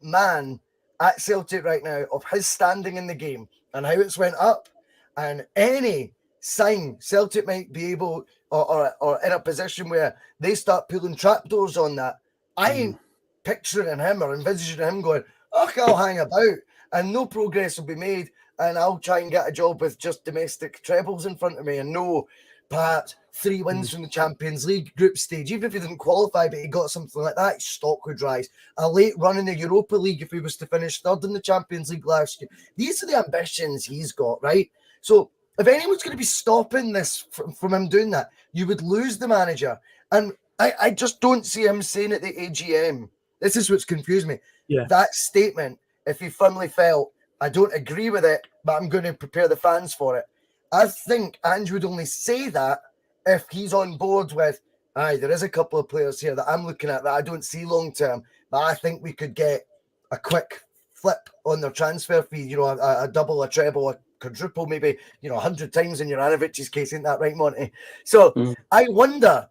man at Celtic right now of his standing in the game and how it's went up, and any sign Celtic might be able or in a position where they start pulling trapdoors on that, I ain't picturing him or envisaging him going, I'll hang about and no progress will be made, and I'll try and get a job with just domestic trebles in front of me and no perhaps 3 wins from the Champions League group stage. Even if he didn't qualify, but he got something like that, his stock would rise. A late run in the Europa League if he was to finish third in the Champions League last year. These are the ambitions he's got, right? So if anyone's going to be stopping this from him doing that, you would lose the manager. And I just don't see him saying at the AGM, this is what's confused me, that statement, if he firmly felt, I don't agree with it, but I'm going to prepare the fans for it. I think Ange would only say that if he's on board with, there is a couple of players here that I'm looking at that I don't see long term, but I think we could get a quick flip on their transfer fee, you know, a double, a treble, a quadruple, maybe, you know, 100 times in Juranovic's case, ain't that right, Monty? So I wonder,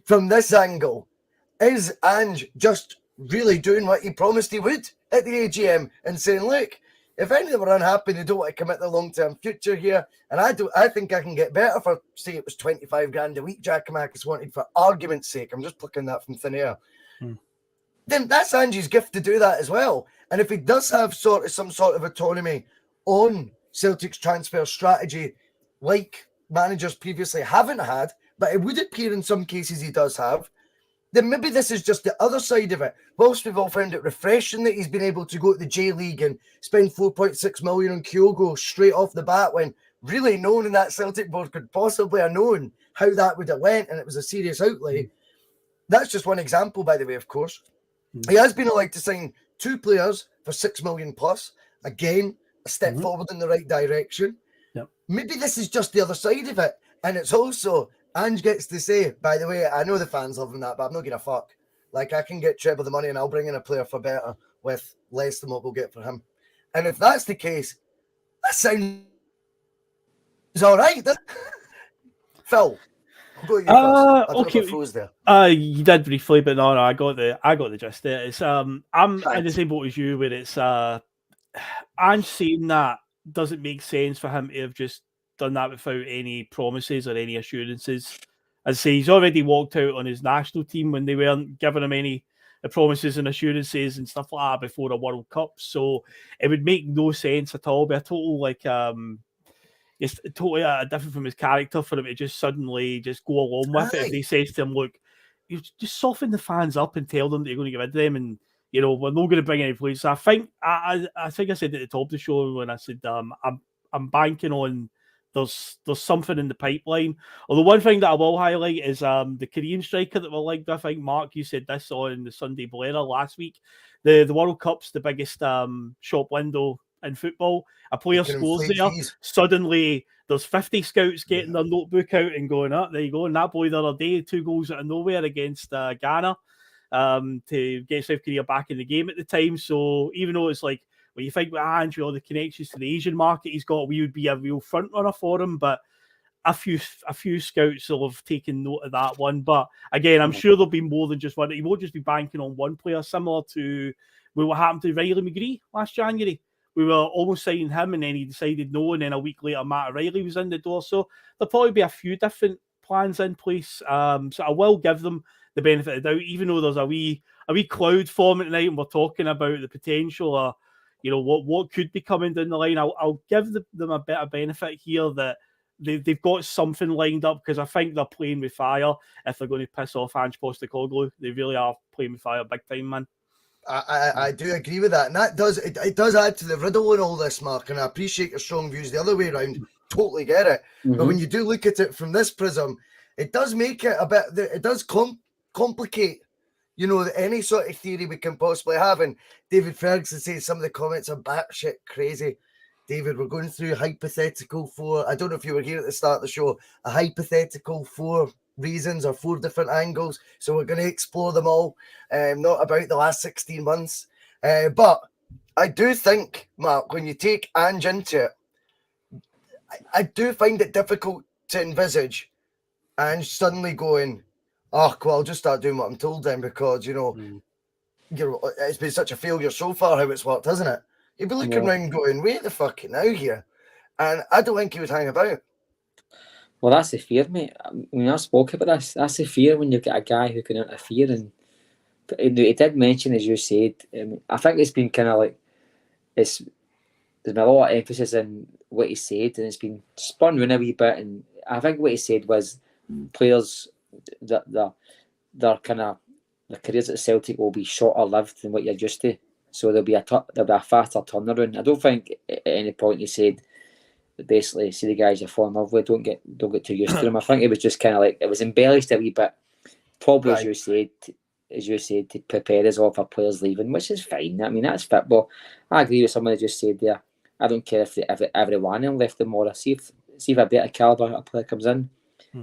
from this angle, is Ange just really doing what he promised he would at the AGM and saying, look, if any of them are unhappy, they don't want to commit the long-term future here, and I think I can get better for, say it was 25 grand a week Giacomakis wanted, for argument's sake, I'm just plucking that from thin air, then that's Ange's gift to do that as well. And if he does have some sort of autonomy on Celtic's transfer strategy, like managers previously haven't had, but it would appear in some cases he does have, then maybe this is just the other side of it. Whilst we've all found it refreshing that he's been able to go to the J-League and spend 4.6 million on Kyogo straight off the bat, when really no one in that Celtic board could possibly have known how that would have went, and it was a serious outlay. That's just one example, by the way, of course. He has been allowed to sign 2 players for 6 million plus. Again, a step forward in the right direction. Maybe this is just the other side of it. And it's also, Ange gets to say, by the way, I know the fans love him that, but I'm not going to fuck. Like, I can get treble the money and I'll bring in a player for better with less than what we'll get for him. And if that's the case, that sounds all right. Phil, I'll go to you first. I don't know if I froze there. You did briefly, but no, I got the gist there. It's I'm in the same boat as you, where it's Ange saying that doesn't make sense for him to have just done that without any promises or any assurances. As I say, he's already walked out on his national team when they weren't giving him any promises and assurances and stuff like that before a World Cup. So it would make no sense at all. Be a total it's totally different from his character for him to just suddenly just go along with it. If he says to him, look, you just soften the fans up and tell them that you're going to get rid of them, and you know we're not going to bring any players. So I think I said at the top of the show when I said I'm banking on there's something in the pipeline. Although one thing that I will highlight is the Korean striker that we're linked. I think Mark, you said this on the Sunday Blarer last week. The World Cup's the biggest shop window in football. A player scores there. Suddenly, there's 50 scouts getting their notebook out and going, there you go. And that boy the other day, 2 goals out of nowhere against Ghana to get South Korea back in the game at the time. So even though it's like, when you think with Ange, all the connections to the Asian market he's got, we would be a real front runner for him. But a few scouts will have taken note of that one. But again, I'm sure there'll be more than just one. He won't just be banking on one player, similar to what happened to Riley McGree last January. We were almost signing him, and then he decided no, and then a week later, Matt O'Reilly was in the door. So there'll probably be a few different plans in place. So I will give them the benefit of the doubt, even though there's a wee cloud forming tonight, and we're talking about the potential or what could be coming down the line. I'll give them a bit of benefit here that they've got something lined up, because I think they're playing with fire if they're going to piss off Ange Postecoglou. They really are playing with fire big time, man. I do agree with that, and that does it does add to the riddle in all this, Mark, and I appreciate your strong views the other way around. Totally get it. But when you do look at it from this prism, it does make it a bit, it does complicate, you know, any sort of theory we can possibly have. And David Ferguson says some of the comments are batshit crazy. David, we're going through hypothetical 4. I don't know if you were here at the start of the show, a hypothetical 4 reasons or 4 different angles. So we're going to explore them all, not about the last 16 months. But I do think, Mark, when you take Ange into it, I do find it difficult to envisage Ange suddenly going, oh, well, I'll just start doing what I'm told then, because, you know, it's been such a failure so far how it's worked, hasn't it? He'd be looking around going, wait the fucking now here. And I don't think he would hang about. Well, that's the fear, mate. I mean, I spoke about this. That's the fear when you've got a guy who can interfere. And he did mention, as you said, I think it's been kind of like, there's been a lot of emphasis in what he said, and it's been spun around a wee bit. And I think what he said was players, their kind of their careers at Celtic will be shorter lived than what you're used to. So there'll be a faster turnaround. I don't think at any point he said, basically, see the guys you're falling in love with, don't get too used to them. I think it was just kind of like, it was embellished a wee bit, probably as you said, to prepare us all for players leaving, which is fine. I mean, that's football. I agree with someone that just said there. I don't care if everyone of them left tomorrow. See if a better calibre a player comes in.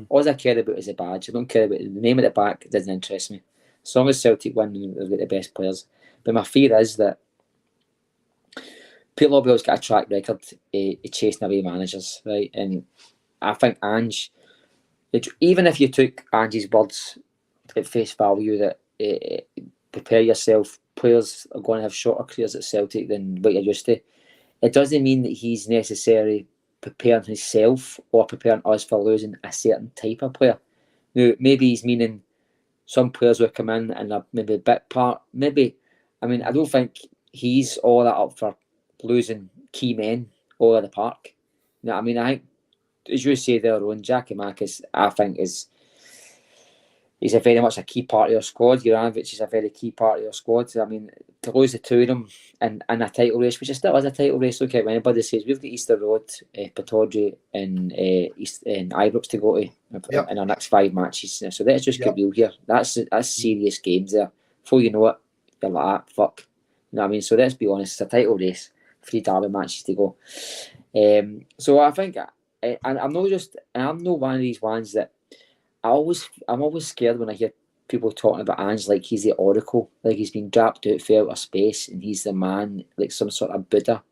All I care about is the badge. I don't care about the name at the back. It doesn't interest me. As long as Celtic win, they've got the best players. But my fear is that Peter Lawwell's got a track record of chasing away managers, right? And I think Ange, even if you took Ange's words at face value that prepare yourself, players are going to have shorter careers at Celtic than what you're used to, it doesn't mean that he's necessarily preparing himself or preparing us for losing a certain type of player. Now, maybe he's meaning some players will come in and are maybe a bit part. Maybe, I mean, I don't think he's all that up for losing key men all over the park. You know, I mean, I think, as you say there, Owen, Giacomakis, I think he's a very much a key part of your squad. Juranovic is a very key part of your squad. I mean, to lose the two of them in a title race, which is still is a title race, look at when anybody says we've got Easter Road, Pittodrie and Ibrox to go to in our next 5 matches. So let's just get real here. That's serious games there. Before you know it, you're like, fuck. You know what I mean? So let's be honest, it's a title race. 3 derby matches to go. So I think I'm not one of these ones that I'm always scared when I hear people talking about Ange like he's the oracle, like he's been dropped out for outer space and he's the man, like some sort of Buddha,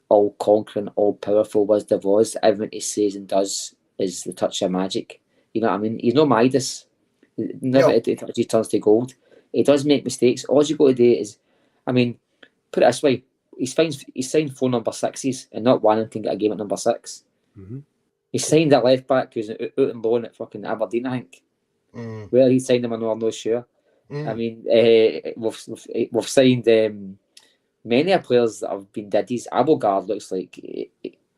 all conquering, all powerful, was the voice. Everything he says and does is the touch of magic. You know what I mean? He's no Midas. Never he turns to gold. He does make mistakes. All you got to do is, I mean, put it this way: he's signed 4 number 6s and not one of them can get a game at number 6. He signed that left back who's out and loan at fucking Aberdeen, I think. Where he signed him, I'm not sure. I mean, we've signed many players that have been diddies. Abelgard looks like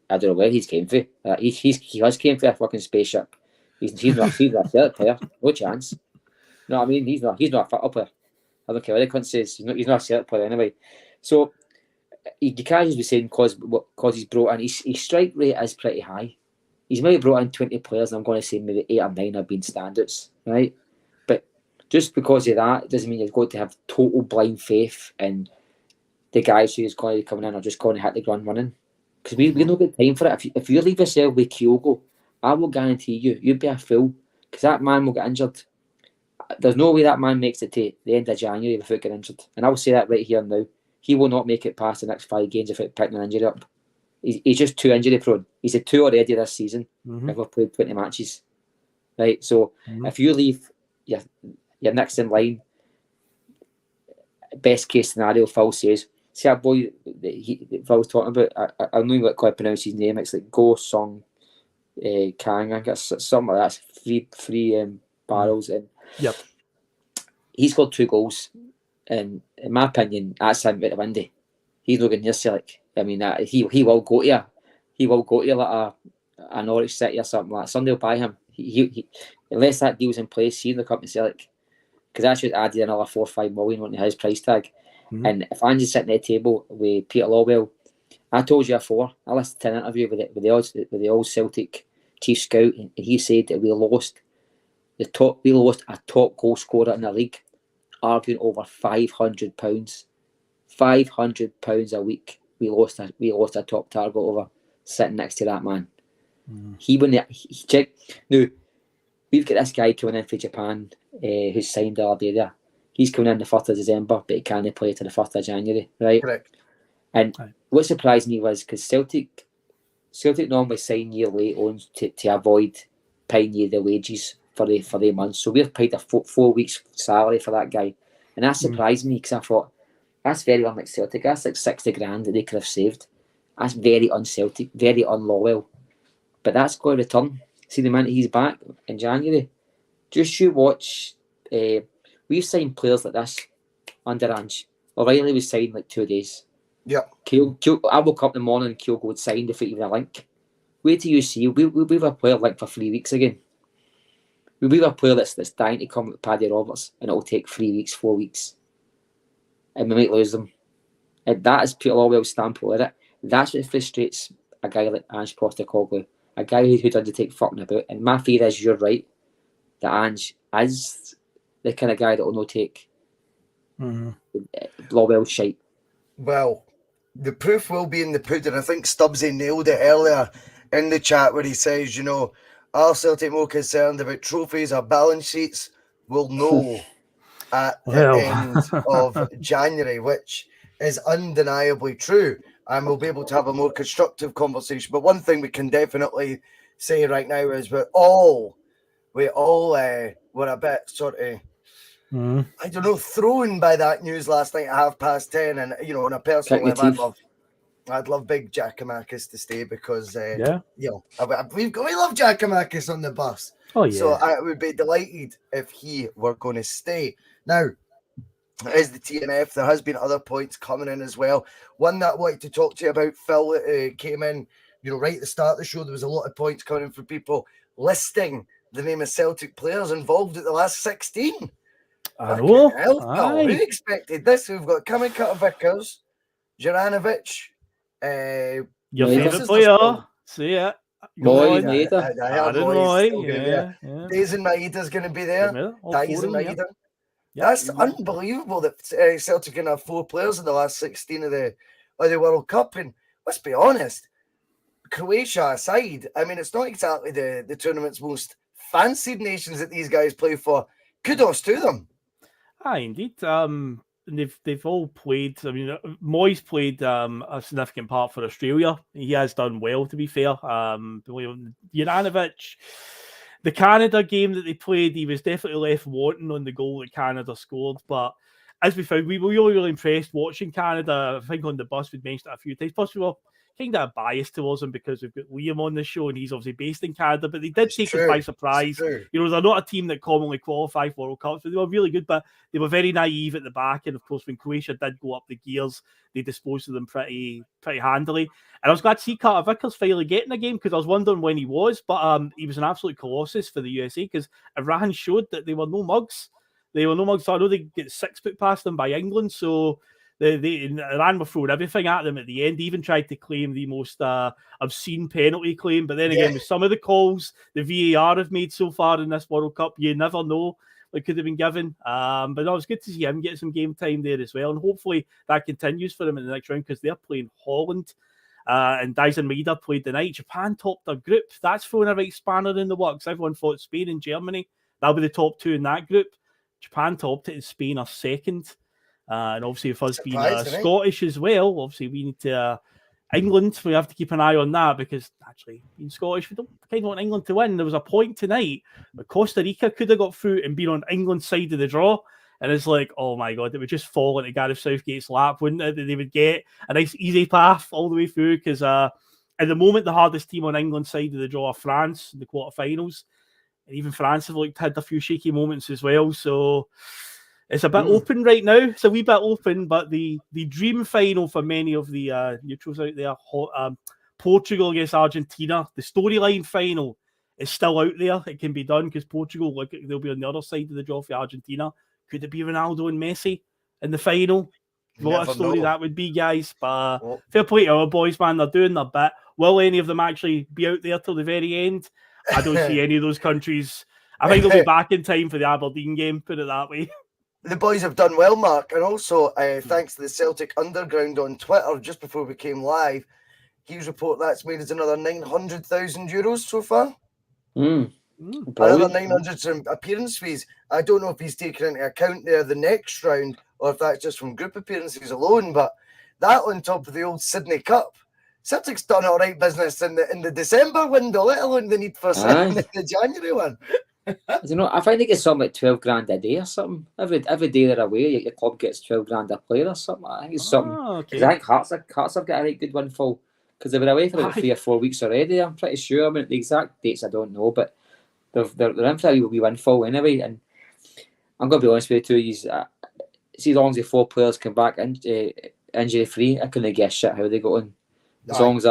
I don't know where he's came from. He has came from a fucking spaceship. He's not a Celtic player, no chance. No, I mean he's not a football player. I don't care what anyone says. He's not a Celtic player anyway. So you can't just be saying because he's brought in. His strike rate is pretty high. He's maybe brought in 20 players, and I'm going to say maybe 8 or 9 have been standouts, right? But just because of that, it doesn't mean you've got to have total blind faith in the guys who's going to be coming in are just going to hit the ground running. Because we've not got time for it. If you leave yourself with Kyogo, I will guarantee you'd be a fool. Because that man will get injured. There's no way that man makes it to the end of January without getting injured. And I'll say that right here and now. He will not make it past the next 5 games without picking an injury up. He's just too injury prone. He's had 2 already this season. If we've played 20 matches. Right? So if you leave your next in line, best case scenario, Phil says, see that boy that Phil's talking about, I don't know what I pronounce his name, it's like Go Song Kang, I guess, something like that. 3 barrels. And he's got 2 goals. And in my opinion, that's him at the window. He's not getting near Celtic. I mean, he will go to you. He will go to you like a Norwich City or something like that. Sunday will buy him. He unless that deal's in place, he'll come to Celtic. Because that should add another 4 or 5 million onto his price tag. Mm-hmm. And if Ange's sitting at the table with Peter Lawwell, I told you before, I listened to an interview with the old Celtic chief scout, and he said that we lost a top goal scorer in the league, arguing over £500. £500 a week. We lost a top target over sitting next to that man. He check now. We've got this guy coming in for Japan, who's signed the other day there. He's coming in the 1st of December, but he can't play to the 1st of January, right? Correct. And what surprised me was because Celtic normally sign year late on to avoid paying you the wages for the month. So we've paid a 4 weeks salary for that guy, and that surprised me because I thought that's very unlike Celtic. That's like 60 grand that they could have saved. That's very un-Celtic, very un-Lawwell. But that's going to return. See the minute he's back in January. Just you watch. We've signed players like this under Ange. O'Reilly was signed like 2 days. Yeah. I woke up in the morning and Kyogo had signed if it even a link. Wait till you see. We have a player linked for 3 weeks again. We have a player that's dying to come with Paddy Roberts, and it'll take 3 weeks, 4 weeks. And we might lose them. And that is Peter Lawwell's stamp on it. That's what frustrates a guy like Ange Postecoglou. A guy who doesn't take fucking about. And my fear is, you're right, that Ange is the kind of guy that will not take Lawwell's shite. Well, the proof will be in the pudding. I think Stubbsy nailed it earlier in the chat where he says, are Celtic more concerned about trophies or balance sheets? We'll know at the end of January, which is undeniably true. And we'll be able to have a more constructive conversation. But one thing we can definitely say right now is we all were a bit sort of, I don't know, thrown by that news last night at 10:30. And, on a personal level, I'd love big Giacomakis to stay because, we love Giacomakis on the bus. Oh, yeah. So I would be delighted if he were going to stay. Now, is the T.N.F. There has been other points coming in as well. One that I wanted to talk to you about, Phil, came in, right at the start of the show. There was a lot of points coming in from people listing the name of Celtic players involved at the last 16. I know. Who expected this? We've got Kamikata Vickers, Juranovic, your favourite player. See it. Bhoys, Dazen Maeda's going to be there. Dazen Maeda. Yeah. That's unbelievable that Celtic can have 4 players in the last 16 of the World Cup. And let's be honest, Croatia aside, I mean, it's not exactly the tournament's most fancied nations that these guys play for. Kudos to them. Indeed. They've all played. I mean, Moyes played a significant part for Australia. He has done well, to be fair. Juranovic, the Canada game that they played, he was definitely left wanting on the goal that Canada scored. But as we found, we were really impressed watching Canada. I think on the bus we'd mentioned it a few times. Plus, we were kind of biased towards him because we've got Liam on the show and he's obviously based in Canada, but they did take us by surprise. They're not a team that commonly qualify for World Cups, but they were really good, but they were very naive at the back. And of course, when Croatia did go up the gears, they disposed of them pretty handily. And I was glad to see Carter Vickers finally getting a game because I was wondering when he was, but he was an absolute colossus for the USA because Iran showed that they were no mugs. So I know they get 6 put past them by England, so Iran were throwing everything at them at the end. They even tried to claim the most obscene penalty claim. But then again, with some of the calls the VAR have made so far in this World Cup, you never know what could have been given. But no, it's good to see him get some game time there as well. And hopefully that continues for them in the next round because they're playing Holland. And Dazen Maeda played tonight. Japan topped their group. That's throwing a right spanner in the works. Everyone thought Spain and Germany. That'll be the top 2 in that group. Japan topped it and Spain are second. And obviously, with us being Scottish as well, obviously we need to England. We have to keep an eye on that because actually, being Scottish, we don't kind of want England to win. There was a point tonight where Costa Rica could have got through and been on England's side of the draw, and it's like, oh my god, it would just fall into Gareth Southgate's lap, wouldn't it? That they would get a nice easy path all the way through because at the moment the hardest team on England's side of the draw are France in the quarterfinals, and even France have had a few shaky moments as well. So. It's a bit open right now. It's a wee bit open, but the dream final for many of the neutrals out there, Portugal against Argentina, the storyline final is still out there. It can be done because Portugal, look, they'll be on the other side of the draw for Argentina. Could it be Ronaldo and Messi in the final? What a story that would be, guys. But fair play to our boys, man. They're doing their bit. Will any of them actually be out there till the very end? I don't see any of those countries. I think they'll be back in time for the Aberdeen game, put it that way. The boys have done well, Mark. And also, thanks to the Celtic Underground on Twitter, just before we came live, he's report that's made us another €900,000 so far. Another 900 appearance fees. I don't know if he's taken into account there the next round or if that's just from group appearances alone, but that on top of the old Sydney Cup. Celtic's done all right business in the December window, let alone the need for the January one. I think they get something like 12 grand a day or something. Every day they're away, your club gets 12 grand a player or something. I think it's something. Okay. I think Hearts have got a right good windfall because they've been away for about 3 or 4 weeks already. I'm pretty sure. I mean, the exact dates I don't know, but they're in for a wee windfall anyway. And I'm going to be honest with you too. See, as long as the 4 players come back injury free, I couldn't give a shit how they go on. As long as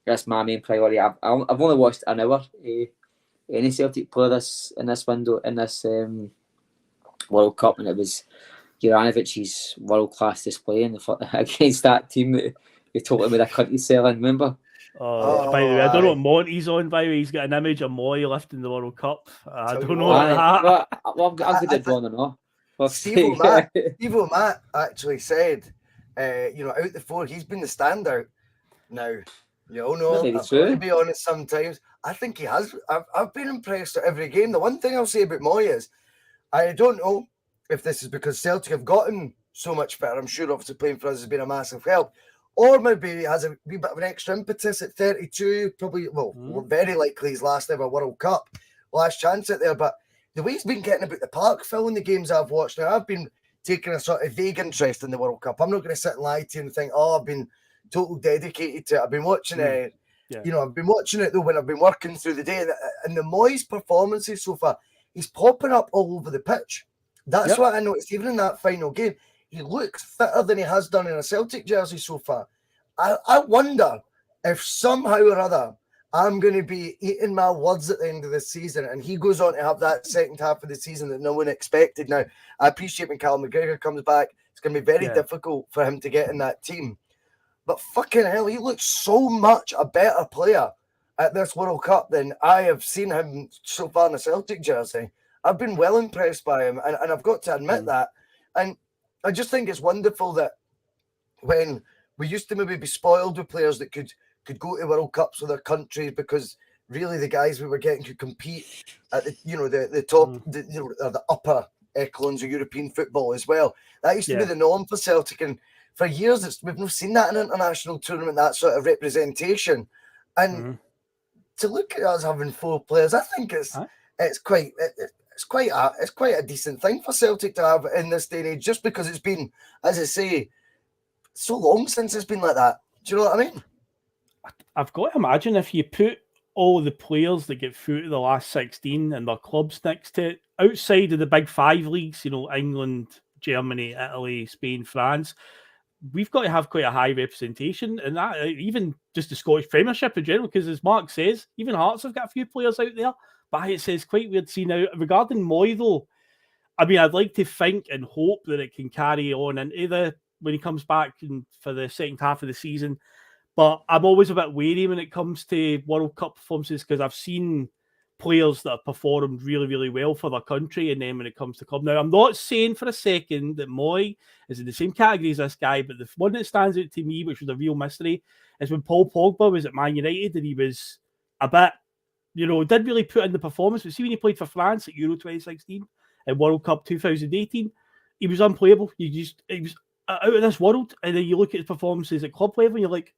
that's my main priority. I've only watched an hour. Any Celtic player in this window in this World Cup, and it was Juranovic's world-class display against that team that he told him with a country selling, remember? By the way, I don't know what Monty's on, by the way. He's got an image of Moy lifting the World Cup. I don't know that. Well, I'm good at drawing enough. Steve O'Matt actually said, out the 4, he's been the standout. Now, you all know, I've got to be honest sometimes. I think he has. I've been impressed at every game. The one thing I'll say about Moy is, I don't know if this is because Celtic have gotten so much better. I'm sure obviously playing for us has been a massive help. Or maybe he has a wee bit of an extra impetus at 32. Probably, very likely his last ever World Cup. Last chance at there. But the way he's been getting about the park, Phil, in the games I've watched now, I've been taking a sort of vague interest in the World Cup. I'm not going to sit and lie to you and think, I've been totally dedicated to it. I've been watching it. I've been watching it though when I've been working through the day, and the Moyes performances so far, he's popping up all over the pitch. That's what I noticed. Even in that final game, he looks fitter than he has done in a Celtic jersey so far. I wonder if somehow or other I'm going to be eating my words at the end of the season, and he goes on to have that second half of the season that no one expected. Now, I appreciate when Callum McGregor comes back, it's going to be very difficult for him to get in that team. But fucking hell, he looks so much a better player at this World Cup than I have seen him so far in a Celtic jersey. I've been well impressed by him, and I've got to admit that. And I just think it's wonderful that when we used to maybe be spoiled with players that could go to World Cups with their countries because really the guys we were getting could compete at the top, the upper echelons of European football as well. That used to be the norm for Celtic, and for years we've not seen that in an international tournament, that sort of representation. And to look at us having 4 players, I think it's quite a decent thing for Celtic to have in this day and age, just because it's been, as I say, so long since it's been like that. Do you know what I mean? I've got to imagine if you put all the players that get through to the last 16 and their clubs next to it, outside of the big 5 leagues, England, Germany, Italy, Spain, France, we've got to have quite a high representation, and that even just the Scottish Premiership in general, because as Mark says, even Hearts have got a few players out there. But it says quite weird to see now. Regarding Moy, though, I mean, I'd like to think and hope that it can carry on into when he comes back for the second half of the season. But I'm always a bit wary when it comes to World Cup performances, because I've seen players that have performed really, really well for their country, and then when it comes to club. Now, I'm not saying for a second that Moy is in the same category as this guy, but the one that stands out to me, which was a real mystery, is when Paul Pogba was at Man United, and he was a bit, did really put in the performance. But see, when he played for France at Euro 2016 and World Cup 2018, he was unplayable. He was out of this world. And then you look at his performances at club level, and you're like,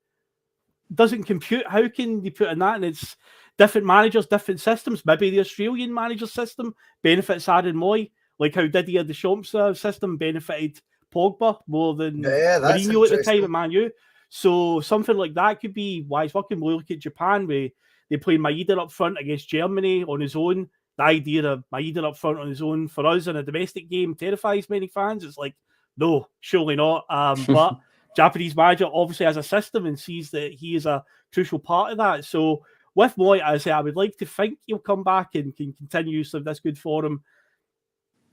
doesn't compute. How can you put in that? And it's different managers, different systems. Maybe the Australian manager system benefits Aaron Moy, like how Didier Deschamps' system benefited Pogba more than Mourinho at the time at Man U. So something like that could be wise working. We look at Japan, where they play Maeda up front against Germany on his own. The idea of Maeda up front on his own for us in a domestic game terrifies many fans. It's like, no, surely not. But Japanese manager obviously has a system and sees that he is a crucial part of that. So with Moy, I say I would like to think he'll come back and can continue some of this good form.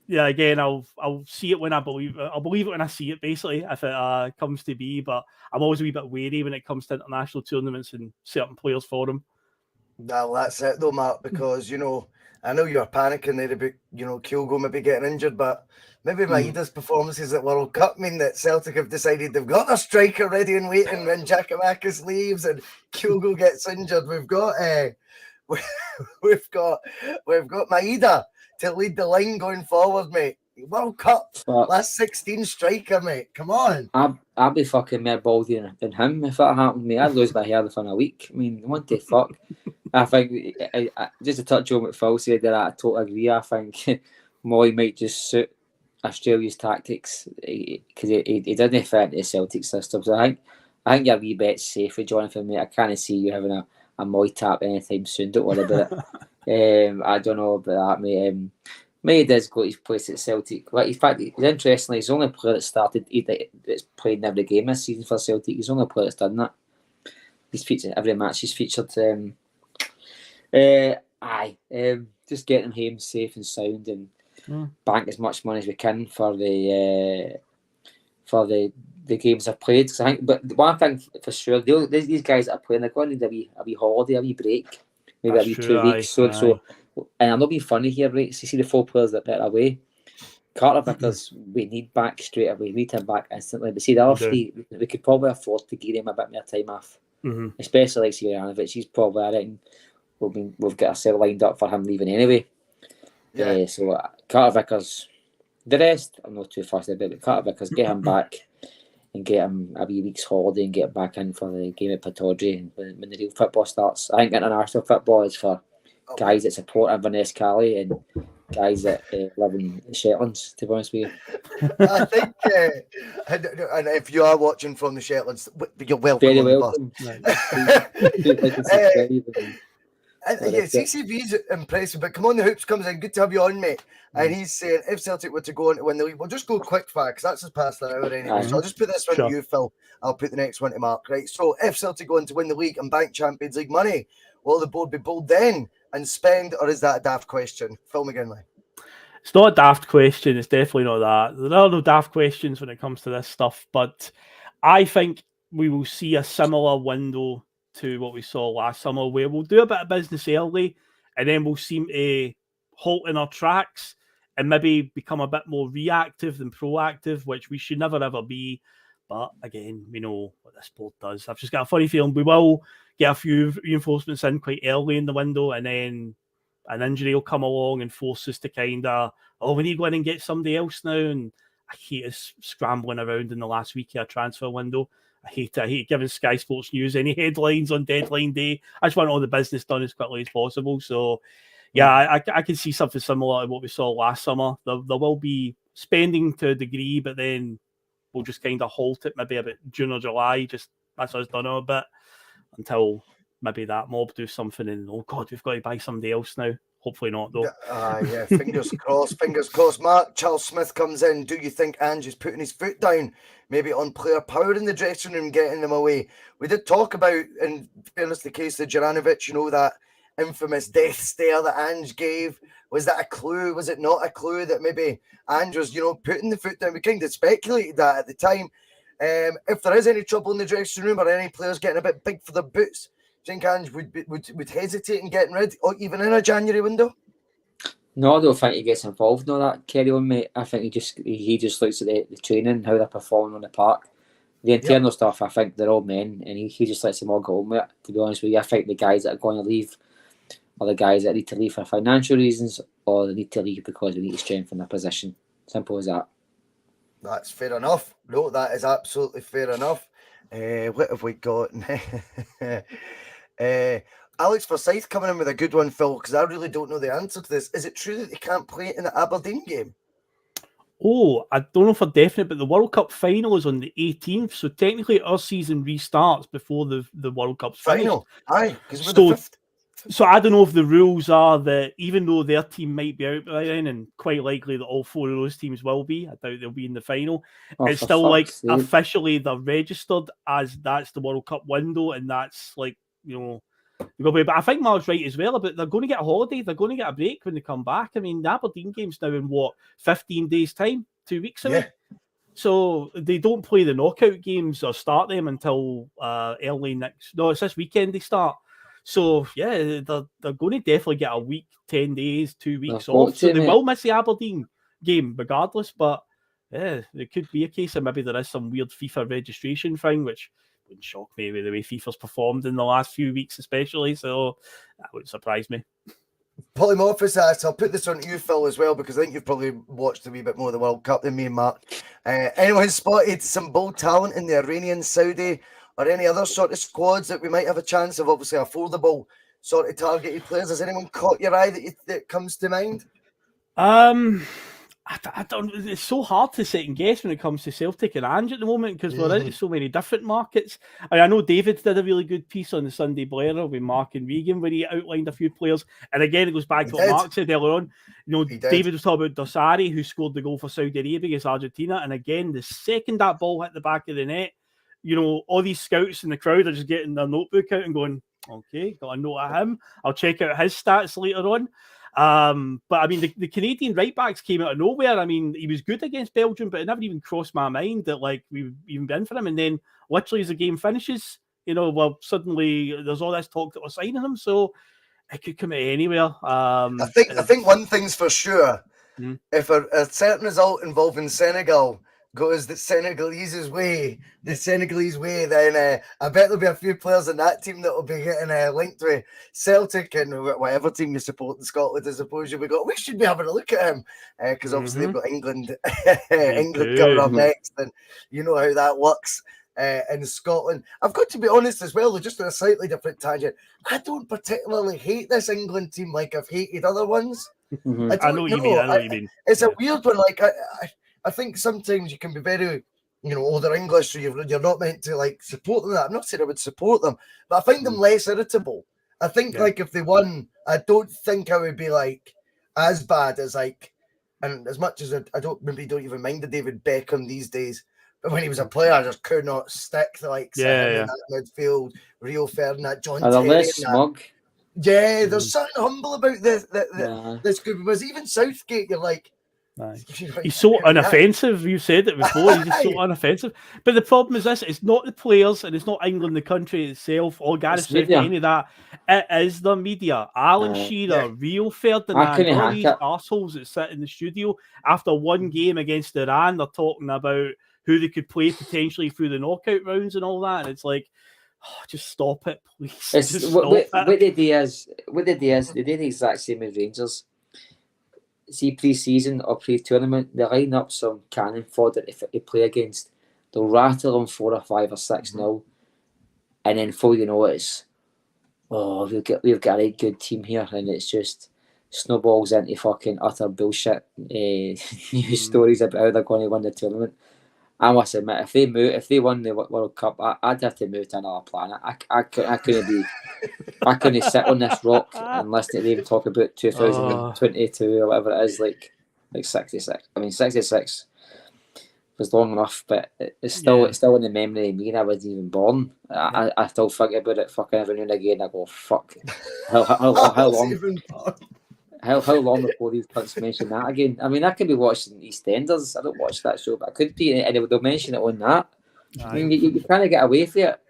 Yeah, again, I'll see it when I believe it. I'll believe it when I see it, basically, if it comes to be. But I'm always a wee bit wary when it comes to international tournaments and certain players for them. Well, that's it though, Mark, because, you know, I know you're panicking there about, you know, Kyogo maybe getting injured, but maybe Maeda's performances at World Cup mean that Celtic have decided they've got a striker ready and waiting when Giacomakis leaves and Kyogo gets injured. We've got Maeda to lead the line going forward, mate. World Cup, last 16 striker, mate. Come on. I'd be fucking more baldy than him if that happened to me. I'd lose my hair within a week. I mean, what the fuck? I think, just to touch on what Phil said there, I totally agree. I think Moy might just suit Australia's tactics because he doesn't fit into the Celtic system. So I think your wee bet's safe for Jonathan, mate. I can't see you having a Moy tap anytime soon. Don't worry about it. I don't know about that, mate. May does got his place at Celtic. Like, in fact, interestingly, he's the only player that started that's played in every game this season for Celtic. He's the only player that's done that. He's featured every match. He's featured. Just getting him home safe and sound and bank as much money as we can for the games I've played. Cause I think, but one thing for sure, these guys that are playing, they're going to need a wee holiday, a wee break, maybe a wee 2 weeks. So, and I'm not being funny here, right? So you see the 4 players that are away. Carter Vickers, we need back straight away. We need him back instantly. But see, the other 3, we could probably afford to give him a bit more time off. Especially like Juranovic. He's probably, I reckon, we've got ourselves lined up for him leaving anyway. Yeah. So Carter Vickers, the rest, I'm not too fussed about, but Carter Vickers, get him back and get him a wee week's holiday and get him back in for the game at Pittodrie when the real football starts. I think international football is for guys that support Inverness Cali and guys that live in the Shetlands, to be honest with you. I think, and if you are watching from the Shetlands, you're welcome. Very welcome. CCV's impressive, but come on, the Hoops comes in. Good to have you on, mate. And he's saying if Celtic were to go on to win the league, we'll just go quick fire because that's just past the hour anyway. So I'll just put this one to you, Phil. I'll put the next one to Mark. Right. So if Celtic go on to win the league and bank Champions League money, will the board be bold then and spend, or is that a daft question? Phil McGinley. It's not a daft question. It's definitely not that. There are no daft questions when it comes to this stuff, but I think we will see a similar window to what we saw last summer, where we'll do a bit of business early and then we'll seem to halt in our tracks and maybe become a bit more reactive than proactive, which we should never ever be. But again, we know what this board does. I've just got a funny feeling we will get a few reinforcements in quite early in the window, and then an injury will come along and force us to kind of, we need to go in and get somebody else now. And I hate us scrambling around in the last week of a transfer window. I hate giving Sky Sports News any headlines on deadline day. I just want all the business done as quickly as possible. So, yeah, I can see something similar to what we saw last summer. There will be spending to a degree, but then we'll just kind of halt it maybe about June or July. Just that's us done a bit until maybe that mob do something and, oh God, we've got to buy somebody else now. Hopefully not, though. Yeah, fingers crossed, fingers crossed. Mark, Charles Smith comes in. Do you think Ange is putting his foot down, maybe on player power in the dressing room, getting them away? We did talk about, in fairness, the case of Juranovic, you know, that infamous death stare that Ange gave. Was that a clue? Was it not a clue that maybe Ange was, you know, putting the foot down? We kind of speculated that at the time. If there is any trouble in the dressing room or any players getting a bit big for their boots, do you think Ange would hesitate in getting rid, or even in a January window? No, I don't think he gets involved in all that carry on, mate. I think he just looks at the training, how they're performing on the park. The internal stuff, I think they're all men, and he just lets them all go on with it, to be honest with you. I think the guys that are going to leave are the guys that need to leave for financial reasons, or they need to leave because they need to strengthen their position. Simple as that. That's fair enough. No, that is absolutely fair enough. What have we got? Alex Forsyth coming in with a good one, Phil, because I really don't know the answer to this. Is it true that they can't play in the Aberdeen game? Oh, I don't know for definite, but the World Cup final is on the 18th, so technically our season restarts before the World Cup's final. Aye, because we're the So I don't know if the rules are that even though their team might be out by then, and quite likely that all 4 of those teams will be, I doubt they'll be in the final. It's for still like fuck's sake. officially they're registered as that's the World Cup window, and that's like, you know, but I think Mark's right as well about they're going to get a holiday, they're going to get a break when they come back. I mean, the Aberdeen game's now in 15 days' time, 2 weeks away. Yeah. So they don't play the knockout games or start them until early next. No, it's this weekend they start. So yeah, they're going to definitely get a week, 10 days, 2 weeks off. So they will miss the Aberdeen game regardless. But yeah, it could be a case of maybe there is some weird FIFA registration thing, which wouldn't shock me with the way FIFA's performed in the last few weeks, especially. So that wouldn't surprise me. Polymorphous asks, I'll put this on you, Phil, as well, because I think you've probably watched a wee bit more of the World Cup than me and Mark. Anyone spotted some bold talent in the Iranian, Saudi, or any other sort of squads that we might have a chance of obviously affordable sort of targeted players? Has anyone caught your eye that comes to mind? I don't. It's so hard to second guess when it comes to Celtic and Ange at the moment because we're into so many different markets. I know David did a really good piece on the Sunday Blair with Mark and Regan where he outlined a few players. And again, it goes back to what Mark said earlier on. You know, David was talking about Dossari, who scored the goal for Saudi Arabia against Argentina. And again, the second that ball hit the back of the net, you know, all these scouts in the crowd are just getting their notebook out and going, okay, got a note of him. I'll check out his stats later on. But I mean, the Canadian right backs came out of nowhere. I mean, he was good against Belgium, but it never even crossed my mind that like we've even been for him. And then literally as the game finishes, you know, well, suddenly there's all this talk that we're signing him. So it could come out anywhere. I think one thing's for sure. If a certain result involving Senegal goes the Senegalese way, then I bet there'll be a few players in that team that will be getting linked with Celtic and whatever team you support in Scotland. I suppose we should be having a look at him because obviously they've got England coming up next, and you know how that works in Scotland. I've got to be honest as well, just on a slightly different tangent. I don't particularly hate this England team like I've hated other ones. I know what you mean. It's a weird one. Like I think sometimes you can be very, you know, they're English, so you're not meant to like support them. I'm not saying I would support them, but I find them less irritable. I think like if they won, I don't think I would be like as bad as like, and as much as I don't even mind the David Beckham these days, but when he was a player, I just could not stick the like in that midfield, Rio Ferdinand, John Terry. Less smug. Yeah, there's something humble about this group. Because even Southgate, you're like. He's so unoffensive. You said it before. He's just so unoffensive. But the problem is this: it's not the players, and it's not England, the country itself, or Gareth Southgate, any of that. It is the media. Alan Shearer, Rio Ferdinand, all these arseholes that sit in the studio after one game against Iran. They're talking about who they could play potentially through the knockout rounds and all that. And it's like, just stop it, please. What they do is they do the exact same as Rangers. See pre-season or pre-tournament, they line up some cannon fodder if they play against. They'll rattle them 4 or 5 or 6-0, and then before you know it's, we've got a good team here, and it's just snowballs into fucking utter bullshit news stories about how they're going to win the tournament. I must admit, if they won the World Cup, I'd have to move to another planet. I couldn't sit on this rock and listen to them talk about 2022 or whatever it is, like 66. I mean, 66 was long enough, but it's still in the memory of me, and I wasn't even born. I still think about it fucking every now and again. I go, fuck, how long? How long before these cunts mention that again? I mean, I could be watching EastEnders. I don't watch that show, but I could be, and they'll mention it on that. I mean, you kind of get away from it.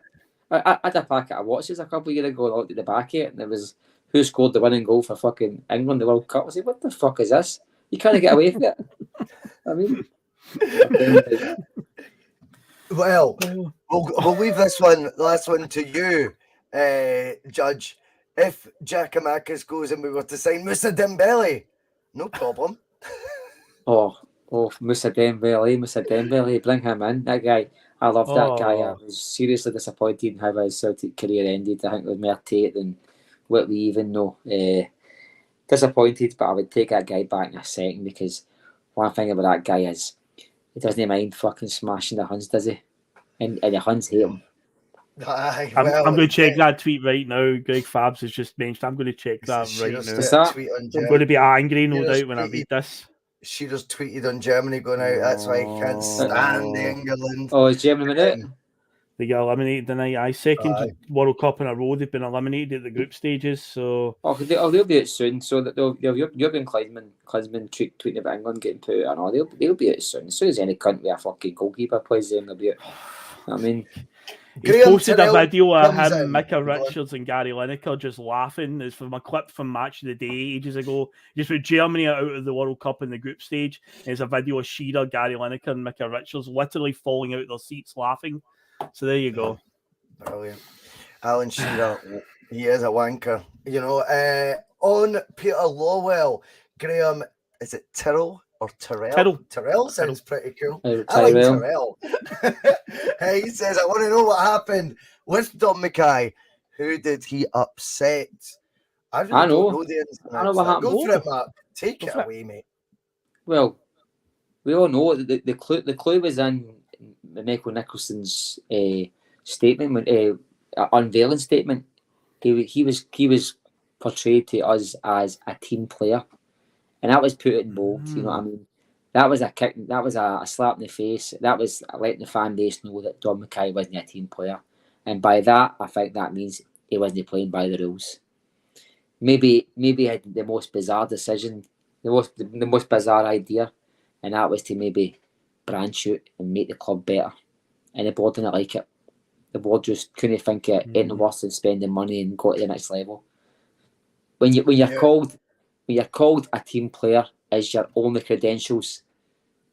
I had a packet of watches a couple of years ago. I looked at the back of it, and there was who scored the winning goal for fucking England, the World Cup. I said, what the fuck is this? You kind of get away from it. I mean, well, we'll leave this last one to you, Judge. If Giacomakis goes and we were to sign Moussa Dembele, no problem. Moussa Dembele, bring him in. That guy, I love that guy. I was seriously disappointed in how his Celtic career ended. I think it was more Tate than what we even know. Disappointed, but I would take that guy back in a second because one thing about that guy is he doesn't mind fucking smashing the Huns, does he? And the Huns hate him. Aye, I'm well, going to check that tweet right now. Greg Fabs has just mentioned. I'm going to check that right now. What's that? Tweet on I'm going to be angry, no Shearer's doubt, when I read this. Shearer's tweeted on Germany going out. That's why he can't stand the England. Oh, is Germany winning it? They get eliminated tonight. Second World Cup in a row. They've been eliminated at the group stages. So they'll be out soon. So that you're being Klinsmann tweeting about England getting put out. I know they'll be out soon. As soon as any country a fucking goalkeeper plays them, they'll be out. I mean, he posted a video of him, in. Micah Richards, and Gary Lineker just laughing. It's from a clip from Match of the Day ages ago. Just with Germany out of the World Cup in the group stage. There's a video of Shearer, Gary Lineker, and Micah Richards literally falling out of their seats laughing. So there you go. Brilliant. Alan Shearer, he is a wanker. You know, on Peter Lawwell, Graham, is it Tyrrell or Tyrrell? Tyrrell sounds pretty cool. I like Tyrrell. He says, I want to know what happened with Dom Mackay. Who did he upset? I know. Don't know I know what happened. Go for it, Mark. Take it away, mate. Well, we all know the clue was in Michael Nicholson's statement, when unveiling statement. He was portrayed to us as a team player, and that was put in bold. You know what I mean? That was a kick. That was a slap in the face. That was letting the fan base know that Dom Mackay wasn't a team player, and by that, I think that means he wasn't playing by the rules. Maybe he had the most bizarre decision, the most bizarre idea, and that was to maybe branch out and make the club better. And the board didn't like it. The board just couldn't think it anything worse than spending money and go to the next level. When you're called a team player as your only credentials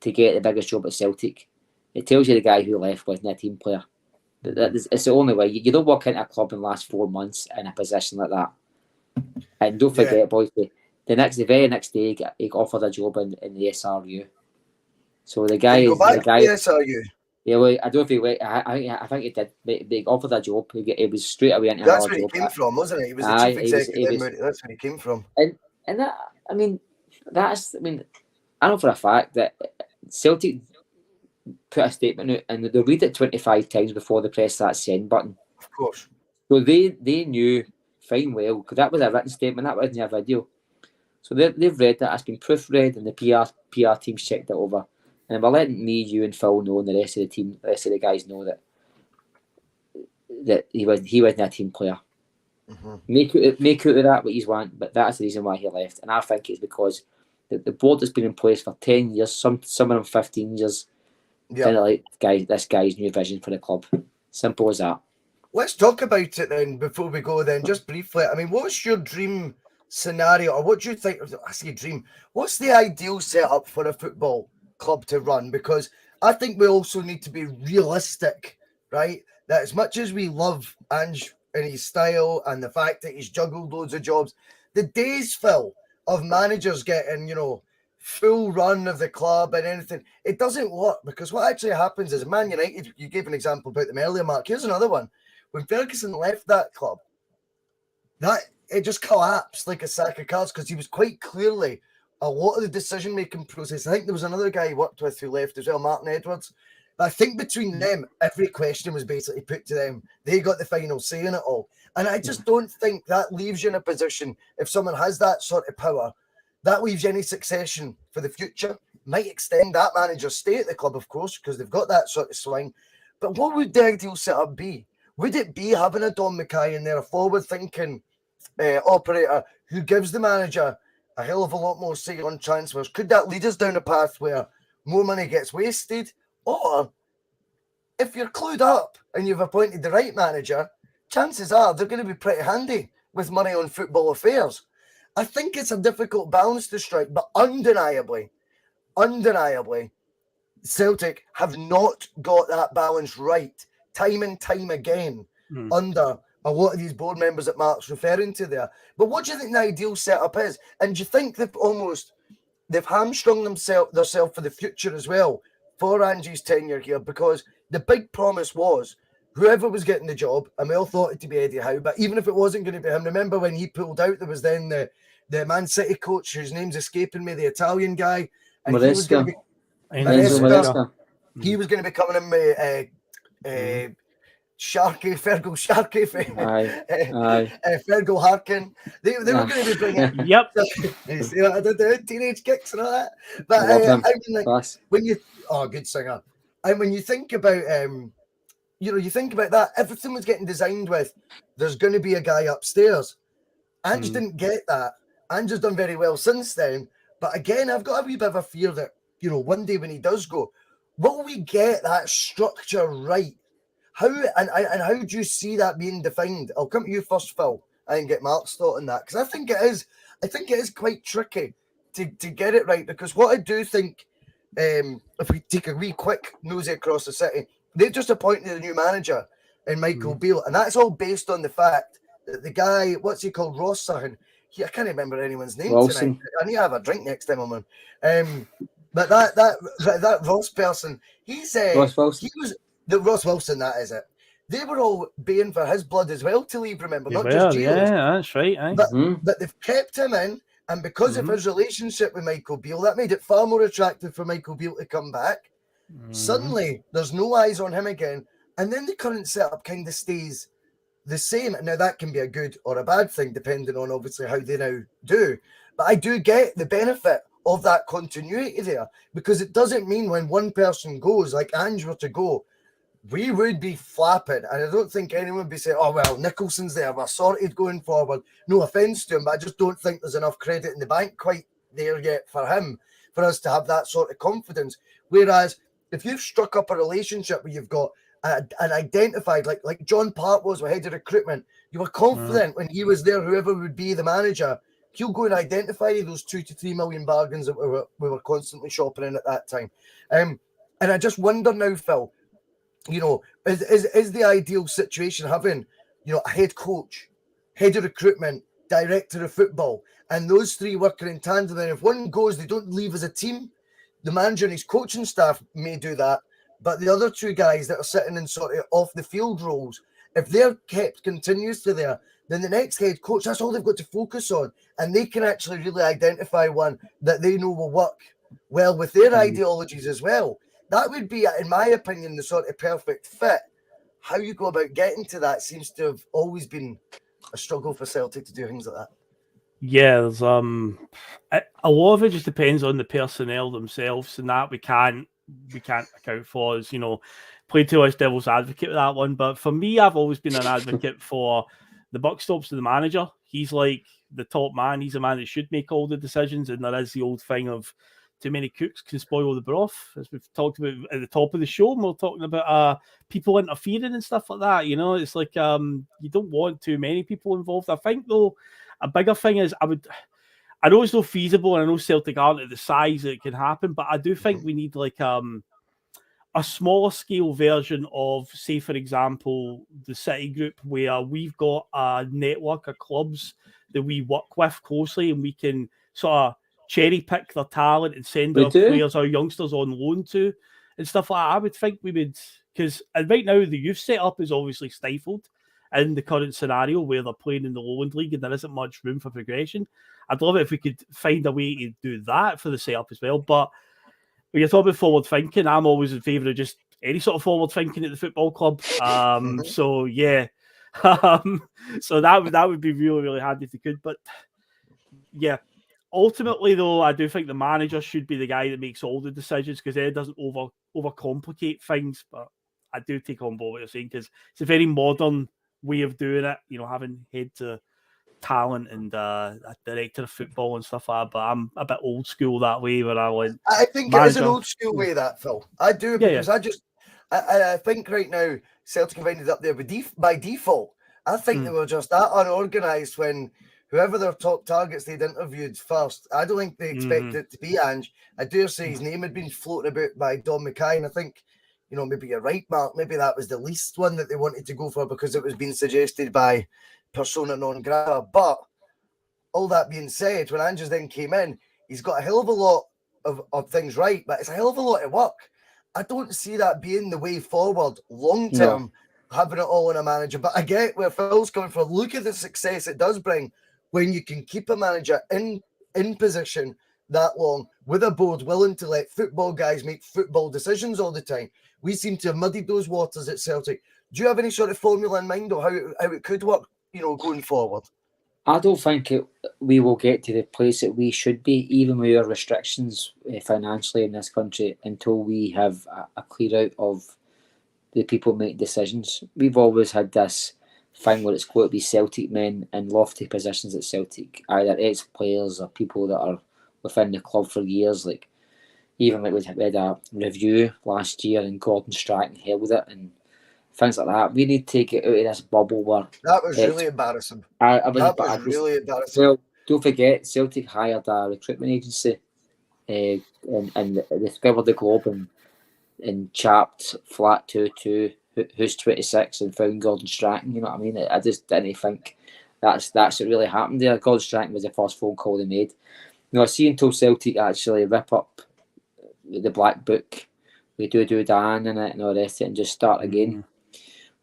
to get the biggest job at Celtic, it tells you the guy who left wasn't a team player. It's the only way. You don't walk into a club in the last 4 months in a position like that. And don't forget, boys, the very next day he got offered a job in the SRU. So the guy go back to the SRU. Yeah, well, I don't know if he went. I think he did. They offered a job. He was straight away into That's another where job. He came from, wasn't it? He was the chief executive. That's where he came from. And that, I mean, I know for a fact that Celtic put a statement out and they'll read it 25 times before they press that send button. Of course. So they knew fine well, because that was a written statement, that wasn't a video. So they've read that, it's been proofread, and the PR team's checked it over. And we're letting me, you, and Phil know, and the rest of the team, the rest of the guys know that he wasn't a team player. Mm-hmm. Make out of that what you want, but that's the reason why he left. And I think it's because the board has been in place for 10 years, some of them 15 years. Kind of like this guy's new vision for the club. Simple as that. Let's talk about it then before we go then, just briefly. I mean, what's your dream scenario, or what do you think? I say dream. What's the ideal setup for a football club to run? Because I think we also need to be realistic, right? That as much as we love Ange and his style and the fact that he's juggled loads of jobs, the days, Phil, of managers getting, full run of the club and anything, it doesn't work, because what actually happens is Man United, you gave an example about them earlier, Mark. Here's another one. When Ferguson left that club, it just collapsed like a sack of cards, because he was quite clearly a lot of the decision-making process. I think there was another guy he worked with who left as well, Martin Edwards. But I think between them, every question was basically put to them. They got the final say in it all. And I just don't think that leaves you in a position, if someone has that sort of power, that leaves you any succession for the future. Might extend that manager's stay at the club, of course, because they've got that sort of swing. But what would the ideal setup be? Would it be having a Dom Mackay in there, a forward-thinking operator who gives the manager a hell of a lot more say on transfers? Could that lead us down a path where more money gets wasted? Or if you're clued up and you've appointed the right manager, chances are they're going to be pretty handy with money on football affairs. I think it's a difficult balance to strike, but undeniably, Celtic have not got that balance right time and time again under a lot of these board members that Mark's referring to there. But what do you think the ideal setup is? And do you think they've hamstrung themselves for the future as well for Ange's tenure here? Because the big promise was whoever was getting the job, and we all thought it to be Eddie Howe, but even if it wasn't going to be him, remember when he pulled out, there was then the Man City coach, whose name's escaping me, the Italian guy. And he was going to be Maresca. He was going to be coming in with Sharky, Fergal Sharky, Fergal Harkin. They were going to be bringing. Yep. You see what I did there? Teenage kicks and all that. But I love them. I mean, like, Class. when you good singer. And when you think about you think about that, everything was getting designed with there's going to be a guy upstairs. Ange didn't get that. Ange has done very well since then. But again, I've got a wee bit of a fear that, one day when he does go, will we get that structure right? How and how do you see that being defined? I'll come to you first, Phil, and get Mark's thought on that, because I think it is quite tricky to get it right, because what I do think, if we take a wee quick nosy across the city, they've just appointed a new manager in Michael Beale, and that's all based on the fact that the guy, what's he called, Ross something, I can't remember anyone's name Wilson. tonight. I need to have a drink next time I'm on. But that Ross person, Ross Wilson. he was the Ross Wilson. That is it. They were all baying for his blood as well to leave. Remember, not just Gio's. Yeah, that's right. But they've kept him in, and because of his relationship with Michael Beale, that made it far more attractive for Michael Beale to come back. Suddenly, there's no eyes on him again, and then the current setup kind of stays the same. Now, that can be a good or a bad thing, depending on obviously how they now do. But I do get the benefit of that continuity there, because it doesn't mean when one person goes, like Ange were to go, we would be flapping. And I don't think anyone would be saying, oh, well, Nicholson's there, we're sorted going forward. No offence to him, but I just don't think there's enough credit in the bank quite there yet for him, for us to have that sort of confidence. Whereas if you've struck up a relationship where you've got an identified, like John Part was with head of recruitment, you were confident when he was there, whoever would be the manager, he'll go and identify those 2 to 3 million bargains that we were constantly shopping in at that time. And I just wonder now, Phil, is the ideal situation having, a head coach, head of recruitment, director of football, and those three working in tandem? And if one goes, they don't leave as a team. The manager and his coaching staff may do that, but the other two guys that are sitting in sort of off the field roles, if they're kept continuously there, then the next head coach, that's all they've got to focus on. And they can actually really identify one that they know will work well with their ideologies as well. That would be, in my opinion, the sort of perfect fit. How you go about getting to that seems to have always been a struggle for Celtic to do things like that. Yeah, there's a lot of it just depends on the personnel themselves, and that we can't account for. As play too much devil's advocate with that one. But for me, I've always been an advocate for the buck stops to the manager. He's like the top man. He's a man that should make all the decisions, and there is the old thing of too many cooks can spoil the broth, as we've talked about at the top of the show. And we're talking about people interfering and stuff like that. It's like you don't want too many people involved. I think though, a bigger thing is I know it's not feasible, and I know Celtic aren't at the size that it can happen, but I do think we need like a smaller scale version of, say, for example, the City Group, where we've got a network of clubs that we work with closely, and we can sort of cherry pick their talent and send our players, our youngsters on loan to, and stuff like that. I would think we would, because right now the youth setup is obviously stifled in the current scenario where they're playing in the Lowland League and there isn't much room for progression. I'd love it if we could find a way to do that for the setup as well. But when you're talking about forward thinking, I'm always in favour of just any sort of forward thinking at the football club. So yeah, so that would be really, really handy if they could. But yeah, ultimately though, I do think the manager should be the guy that makes all the decisions, because it doesn't overcomplicate things. But I do take on board what you're saying, because it's a very modern way of doing it. Having head to talent and a director of football and stuff like that. But I'm a bit old school that way, where I think it is an old school way, that, Phil. I do, because I think right now Celtic have ended up there by default. I think they were just that unorganised when whoever their top targets they'd interviewed first, I don't think they expected it to be Ange. I dare say his name had been floated about by Don Mackay, and I think, maybe you're right, Mark. Maybe that was the least one that they wanted to go for, because it was being suggested by persona non grata. But all that being said, when Ange then came in, he's got a hell of a lot of things right, but it's a hell of a lot of work. I don't see that being the way forward long term, having it all on a manager. But I get where Phil's coming from. Look at the success it does bring when you can keep a manager in position that long, with a board willing to let football guys make football decisions all the time. We seem to have muddied those waters at Celtic Do you have any sort of formula in mind of how it could work, going forward? I don't think we will get to the place that we should be, even with our restrictions financially in this country, until we have a clear out of the people make decisions. We've always had this thing where it's got to be Celtic men in lofty positions at Celtic, either ex-players or people that are within the club for years. Like we had a review last year and Gordon Strachan held it and things like that. We need to get out of this bubble where that was really embarrassing. That was really embarrassing. Well, don't forget, Celtic hired a recruitment agency and they discovered the Globe and chapped flat 2-2 who's 26 and found Gordon Strachan. You know what I mean? I just didn't think that's what really happened there. Gordon Strachan was the first phone call they made. I see until Celtic actually rip up the black book, we do Dan in it and all the rest of it and just start again.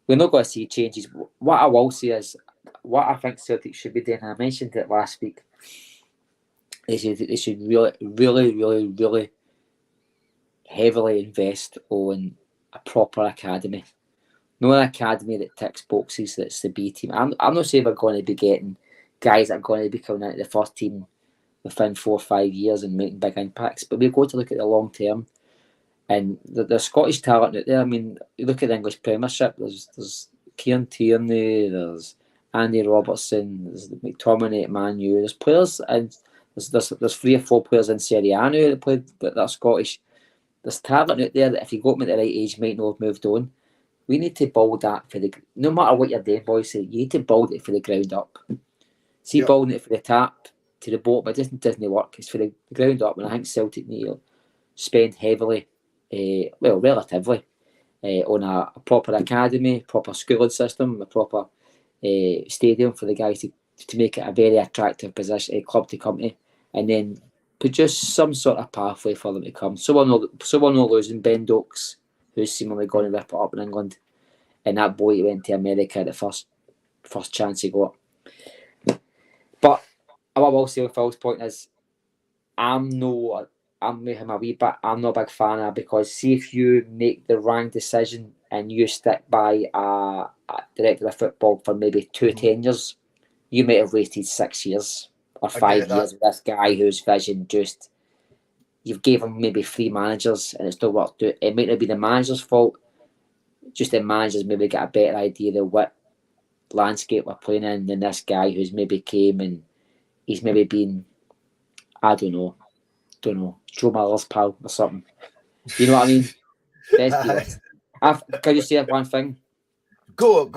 We're not going to see changes. What I will say is, what I think Celtic should be doing, and I mentioned it last week, is they should really, really, really, really heavily invest on a proper academy. Not an academy that ticks boxes, that's the B team. I'm not saying we're going to be getting guys that are going to be coming into the first team within 4 or 5 years and making big impacts, but we've got to look at the long term. And there's Scottish talent out there. I mean, you look at the English Premiership, there's Kieran Tierney, there's Andy Robertson, there's McTominay at Man U. There's players, and there's 3 or 4 players in Serie A now that played that are Scottish. There's talent out there that if you got them at the right age might not have moved on. We need to build that no matter what you're doing, boys, you need to build it for the ground up. See, building it for the tap to the bottom, it doesn't work. It's for the ground up, and I think Celtic need to spend heavily, relatively, on a proper academy, proper schooling system, a proper stadium for the guys to make it a very attractive position, club to come to, and then produce some sort of pathway for them to come. So we're not losing Ben Dokes, who's seemingly going to rip it up in England, and that boy who went to America the first chance he got. But what I will say with Phil's point is, I'm with him a wee bit. I'm not a big fan of it, because see if you make the wrong decision and you stick by a director of football for maybe 2 tenures, you might have wasted 6 years or 5 years with this guy whose vision just, you've gave him maybe 3 managers and it still worked out. It might not be the manager's fault, just the managers maybe get a better idea of what landscape we're playing in than this guy who's maybe came and he's maybe been, I don't know, Joe Miller's pal or something. You know what I mean? Let's be honest. Can you say one thing? Go.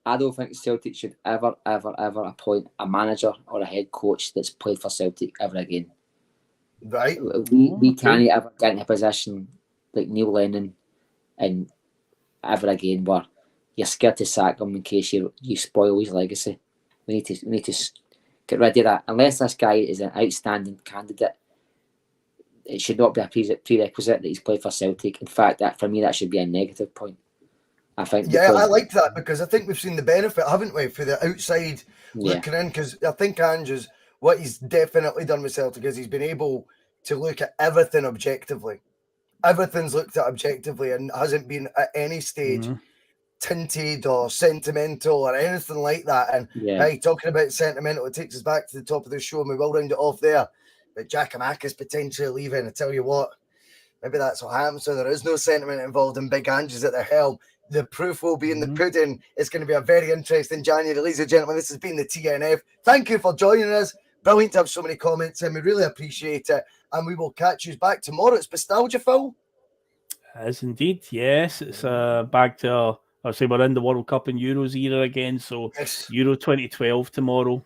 I don't think Celtic should ever appoint a manager or a head coach that's played for Celtic ever again. Right. We can't ever get in a position like Neil Lennon and ever again where you're scared to sack him in case you spoil his legacy. We need to get rid of that. Unless this guy is an outstanding candidate, it should not be a prerequisite that he's played for Celtic. In fact, that for me, that should be a negative point. I think. Yeah, I like that, because I think we've seen the benefit, haven't we, for the outside looking in? Because I think Ange what he's definitely done with Celtic is he's been able to look at everything objectively. Everything's looked at objectively and hasn't been at any stage tinted or sentimental or anything like that. And hey, talking about sentimental, it takes us back to the top of the show, and we will round it off there. But Giacomakis potentially leaving, I tell you what, maybe that's what happens. So there is no sentiment involved in Big Ange's at the helm. The proof will be in the pudding. It's going to be a very interesting January. Ladies and gentlemen, this has been the T.N.F. Thank you for joining us. Brilliant to have so many comments, and we really appreciate it. And we will catch you back tomorrow. It's Bustalgia, Phil. As indeed, yes. It's back to, I'll say we're in the World Cup and Euros era again. So Euro 2012 tomorrow,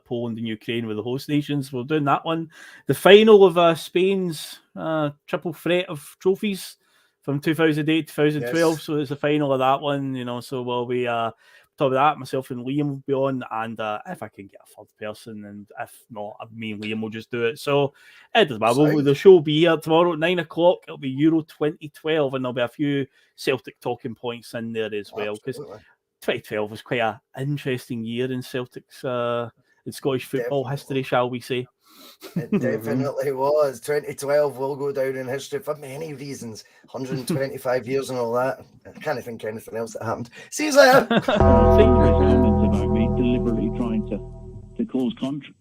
Poland and Ukraine were the host nations. We're doing that one. The final of Spain's triple threat of trophies from 2008 2012. So it's the final of that one, you know. So we'll be top of that, myself and Liam will be on, and if I can get a third person, and if not, me and Liam will just do it. So it doesn't matter. The show will be here tomorrow at 9 o'clock. It'll be Euro 2012, and there'll be a few Celtic talking points in there as well, because 2012 was quite an interesting year in Celtic's in Scottish football history, shall we say. It definitely was. 2012 will go down in history for many reasons. 125 years and all that. I can't think of anything else that happened. See you later. Comments about me deliberately trying to cause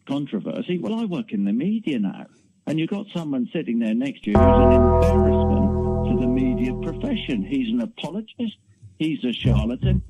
controversy. Well, I work in the media now, and you've got someone sitting there next to you who's an embarrassment to the media profession. He's an apologist. He's a charlatan.